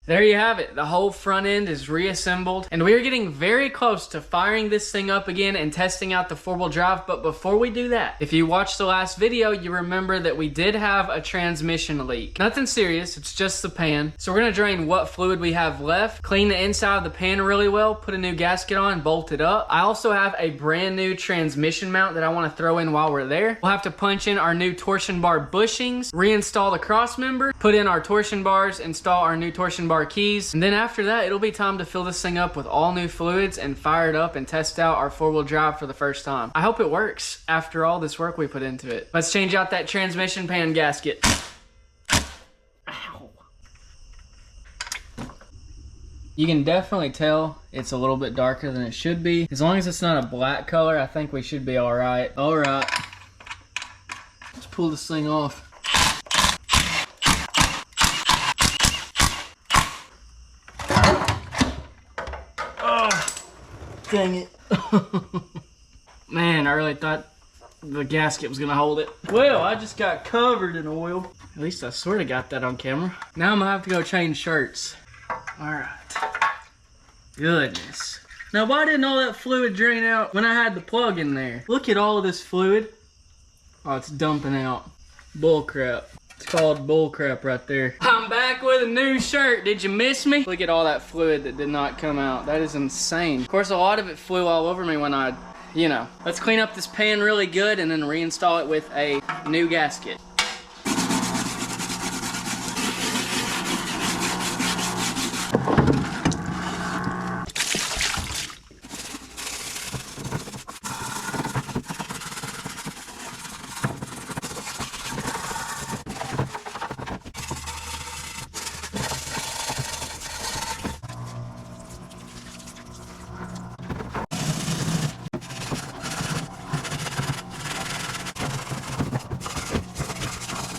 There you have it. The whole front end is reassembled and we are getting very close to firing this thing up again and testing out the 4-wheel drive. But before we do that, if you watched the last video, you remember that we did have a transmission leak. Nothing serious, it's just the pan. So we're gonna drain what fluid we have left, clean the inside of the pan really well, put a new gasket on, bolt it up. I also have a brand new transmission mount that I wanna throw in while we're there. We'll have to punch in our new torsion bar bushings, reinstall the cross member, put in our torsion bars, install our new torsion bar keys, and then after that it'll be time to fill this thing up with all new fluids and fire it up and test out our 4-wheel drive for the first time. I hope it works after all this work we put into it. Let's change out that transmission pan gasket. Ow. You can definitely tell it's a little bit darker than it should be. As long as it's not a black color, I think we should be all right. All right, let's pull this thing off. Dang it. Man, I really thought the gasket was gonna hold it. Well, I just got covered in oil. At least I sort of got that on camera. Now I'm gonna have to go change shirts. All right. Goodness. Now, why didn't all that fluid drain out when I had the plug in there? Look at all of this fluid. Oh, it's dumping out. Bull crap. It's called bull crap right there. I'm back with a new shirt. Did you miss me? Look at all that fluid that did not come out. That is insane. Of course, a lot of it flew all over me when I, you know. Let's clean up this pan really good and then reinstall it with a new gasket.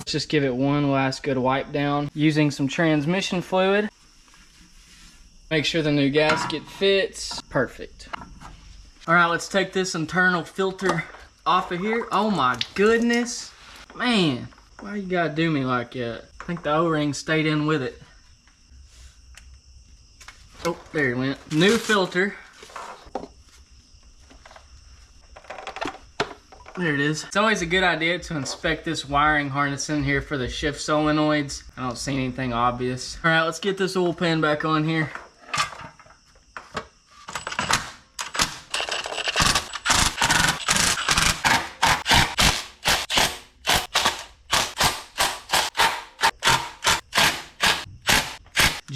Just give it one last good wipe down using some transmission fluid. Make sure the new gasket fits. Perfect. All right, let's take this internal filter off of here. Oh my goodness. Man, why you gotta do me like that? I think the O-ring stayed in with it. Oh, there it went. New filter. There it is. It's always a good idea to inspect this wiring harness in here for the shift solenoids. I don't see anything obvious. All right, let's get this oil pan back on here.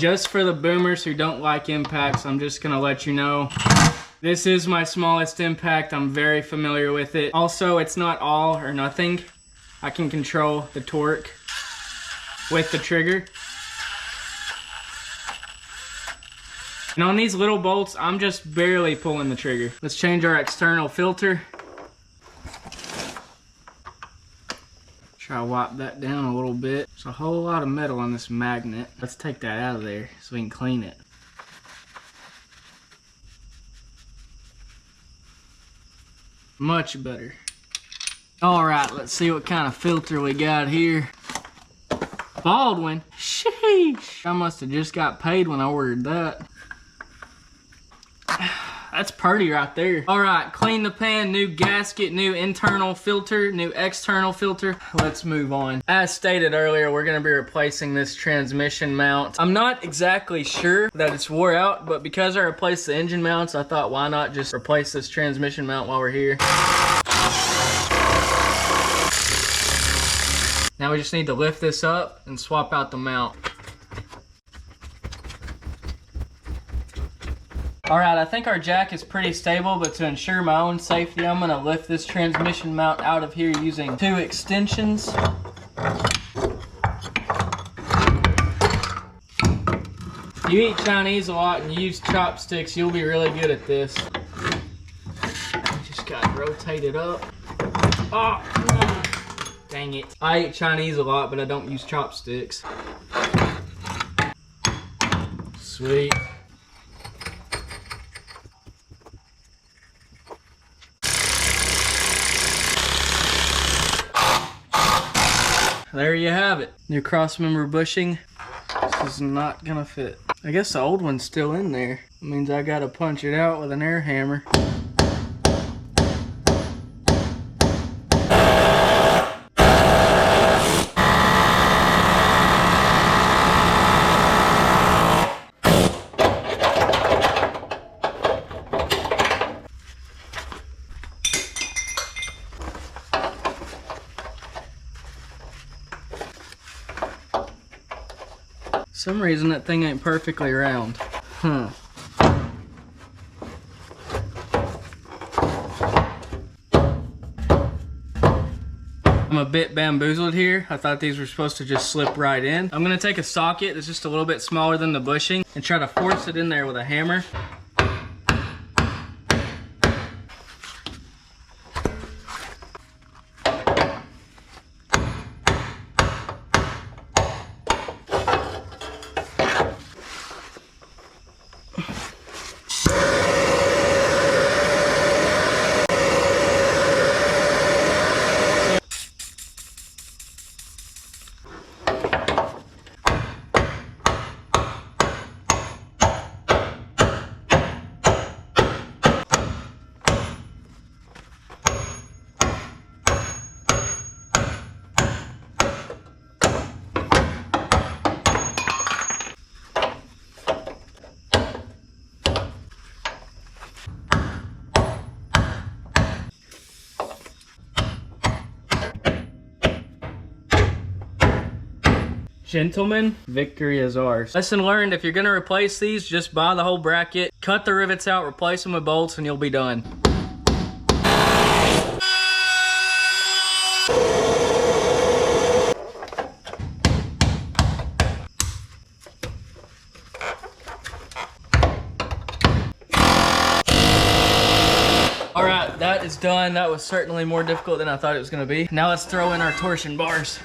Just for the boomers who don't like impacts, I'm just gonna let you know, this is my smallest impact. I'm very familiar with it. Also, it's not all or nothing. I can control the torque with the trigger. And on these little bolts, I'm just barely pulling the trigger. Let's change our external filter. Try to wipe that down a little bit. There's a whole lot of metal on this magnet. Let's take that out of there so we can clean it. Much better. All right, let's see what kind of filter we got here. Baldwin, sheesh. I must have just got paid when I ordered that. That's pretty right there. All right, clean the pan, new gasket, new internal filter, new external filter. Let's move on. As stated earlier, we're gonna be replacing this transmission mount. I'm not exactly sure that it's wore out, but because I replaced the engine mounts, I thought why not just replace this transmission mount while we're here. Now we just need to lift this up and swap out the mount. All right, I think our jack is pretty stable, but to ensure my own safety, I'm gonna lift this transmission mount out of here using 2 extensions. If you eat Chinese a lot and you use chopsticks, you'll be really good at this. Just gotta rotate it up. Oh, dang it. I eat Chinese a lot, but I don't use chopsticks. Sweet. There you have it. New crossmember bushing. This is not gonna fit. I guess the old one's still in there. That means I gotta punch it out with an air hammer. For some reason that thing ain't perfectly round. Huh. I'm a bit bamboozled here. I thought these were supposed to just slip right in. I'm gonna take a socket that's just a little bit smaller than the bushing and try to force it in there with a hammer. Gentlemen, victory is ours. Lesson learned, if you're gonna replace these, just buy the whole bracket, cut the rivets out, replace them with bolts, and you'll be done. All right, that is done. That was certainly more difficult than I thought it was gonna be. Now let's throw in our torsion bars.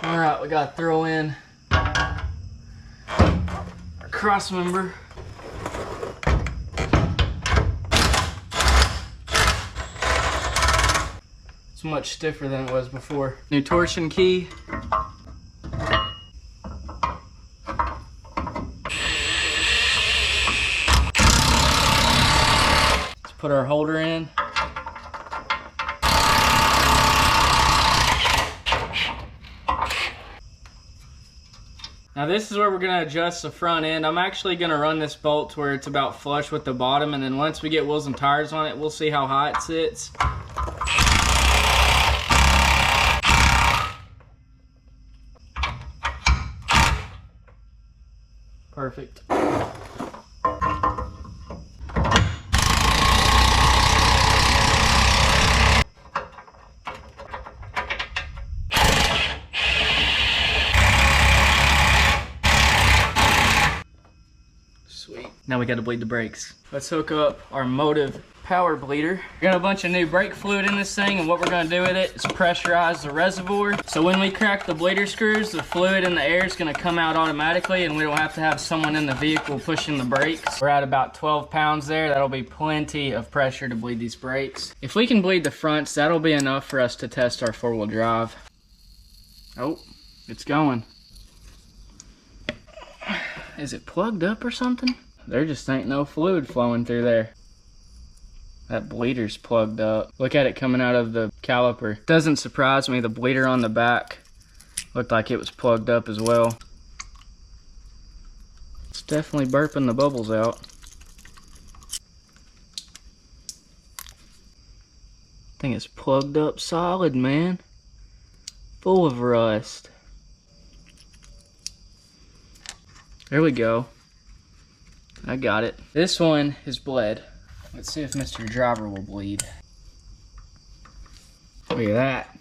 All right, we gotta throw in our cross member. It's much stiffer than it was before. New torsion key. Let's put our holder in. Now this is where we're gonna adjust the front end. I'm actually gonna run this bolt to where it's about flush with the bottom, and then once we get wheels and tires on it, we'll see how high it sits. Perfect. Sweet. Now we gotta bleed the brakes. Let's hook up our Motive power bleeder. We got a bunch of new brake fluid in this thing, and what we're gonna do with it is pressurize the reservoir. So when we crack the bleeder screws, the fluid in the air is gonna come out automatically, and we don't have to have someone in the vehicle pushing the brakes. We're at about 12 pounds there. That'll be plenty of pressure to bleed these brakes. If we can bleed the fronts, that'll be enough for us to test our four-wheel drive. Oh, it's going. Is it plugged up or something? There just ain't no fluid flowing through there. That bleeder's plugged up. Look at it coming out of the caliper. Doesn't surprise me, the bleeder on the back looked like it was plugged up as well. It's definitely burping the bubbles out. I think it's plugged up solid, man. Full of rust. There we go. I got it. This one is bled. Let's see if Mr. Driver will bleed. Look at that.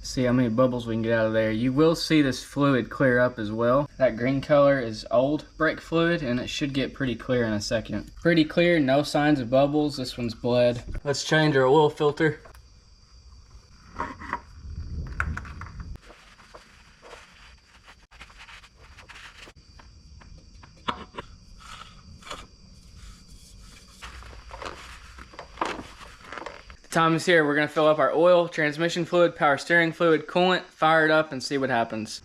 See how many bubbles we can get out of there. You will see this fluid clear up as well. That green color is old brake fluid, and it should get pretty clear in a second. Pretty clear, no signs of bubbles. This one's bled. Let's change our oil filter. Time is here. We're gonna fill up our oil, transmission fluid, power steering fluid, coolant, fire it up, and see what happens.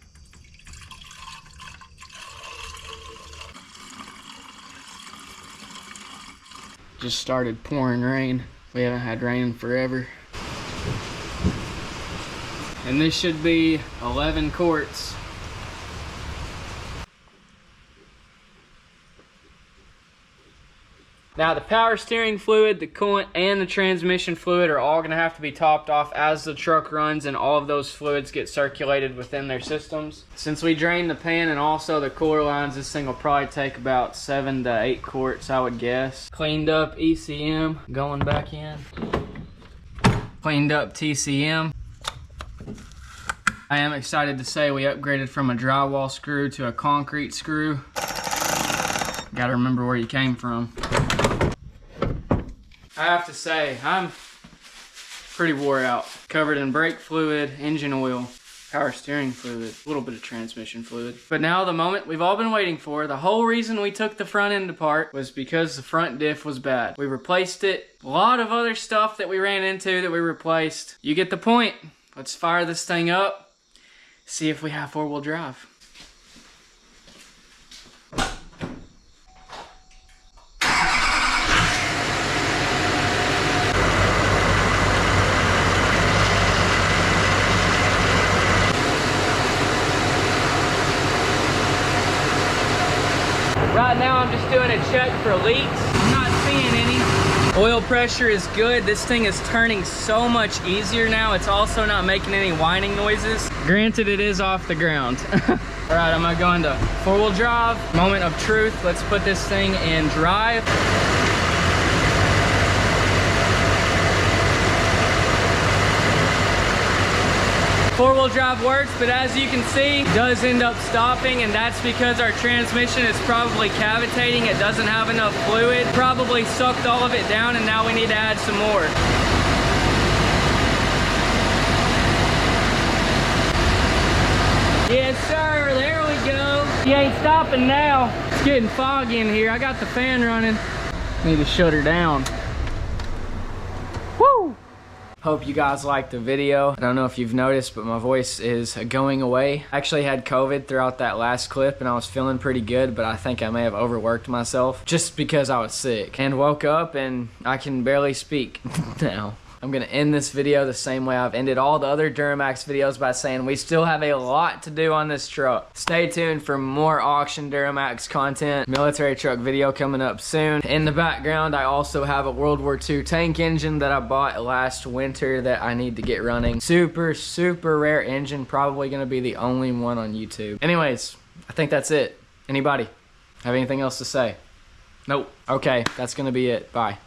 Just started pouring rain. We haven't had rain in forever. And this should be 11 quarts. Now the power steering fluid, the coolant, and the transmission fluid are all going to have to be topped off as the truck runs, and all of those fluids get circulated within their systems. Since we drained the pan and also the cooler lines, this thing will probably take about 7 to 8 quarts, I would guess. Cleaned up ECM, going back in. Cleaned up TCM. I am excited to say we upgraded from a drywall screw to a concrete screw. Gotta remember where you came from. I have to say, I'm pretty wore out. Covered in brake fluid, engine oil, power steering fluid, a little bit of transmission fluid. But now the moment we've all been waiting for, the whole reason we took the front end apart was because the front diff was bad. We replaced it. A lot of other stuff that we ran into that we replaced. You get the point. Let's fire this thing up, see if we have four-wheel drive. Right now I'm just doing a check for leaks. I'm not seeing any. Oil pressure is good. This thing is turning so much easier now. It's also not making any whining noises. Granted, it is off the ground. All right, I'm gonna go into four-wheel drive. Moment of truth. Let's put this thing in drive. Four-wheel drive works, but as you can see, it does end up stopping, and that's because our transmission is probably cavitating. It doesn't have enough fluid. Probably sucked all of it down, and now we need to add some more. Yes, sir, there we go. He ain't stopping now. It's getting foggy in here. I got the fan running. Need to shut her down. Woo! Hope you guys liked the video. I don't know if you've noticed, but my voice is going away. I actually had COVID throughout that last clip, and I was feeling pretty good, but I think I may have overworked myself just because I was sick. And woke up and I can barely speak now. I'm gonna end this video the same way I've ended all the other Duramax videos, by saying we still have a lot to do on this truck. Stay tuned for more auction Duramax content. Military truck video coming up soon. In the background, I also have a World War II tank engine that I bought last winter that I need to get running. Super, super rare engine. Probably gonna be the only one on YouTube. Anyways, I think that's it. Anybody? Have anything else to say? Nope. Okay, that's gonna be it. Bye.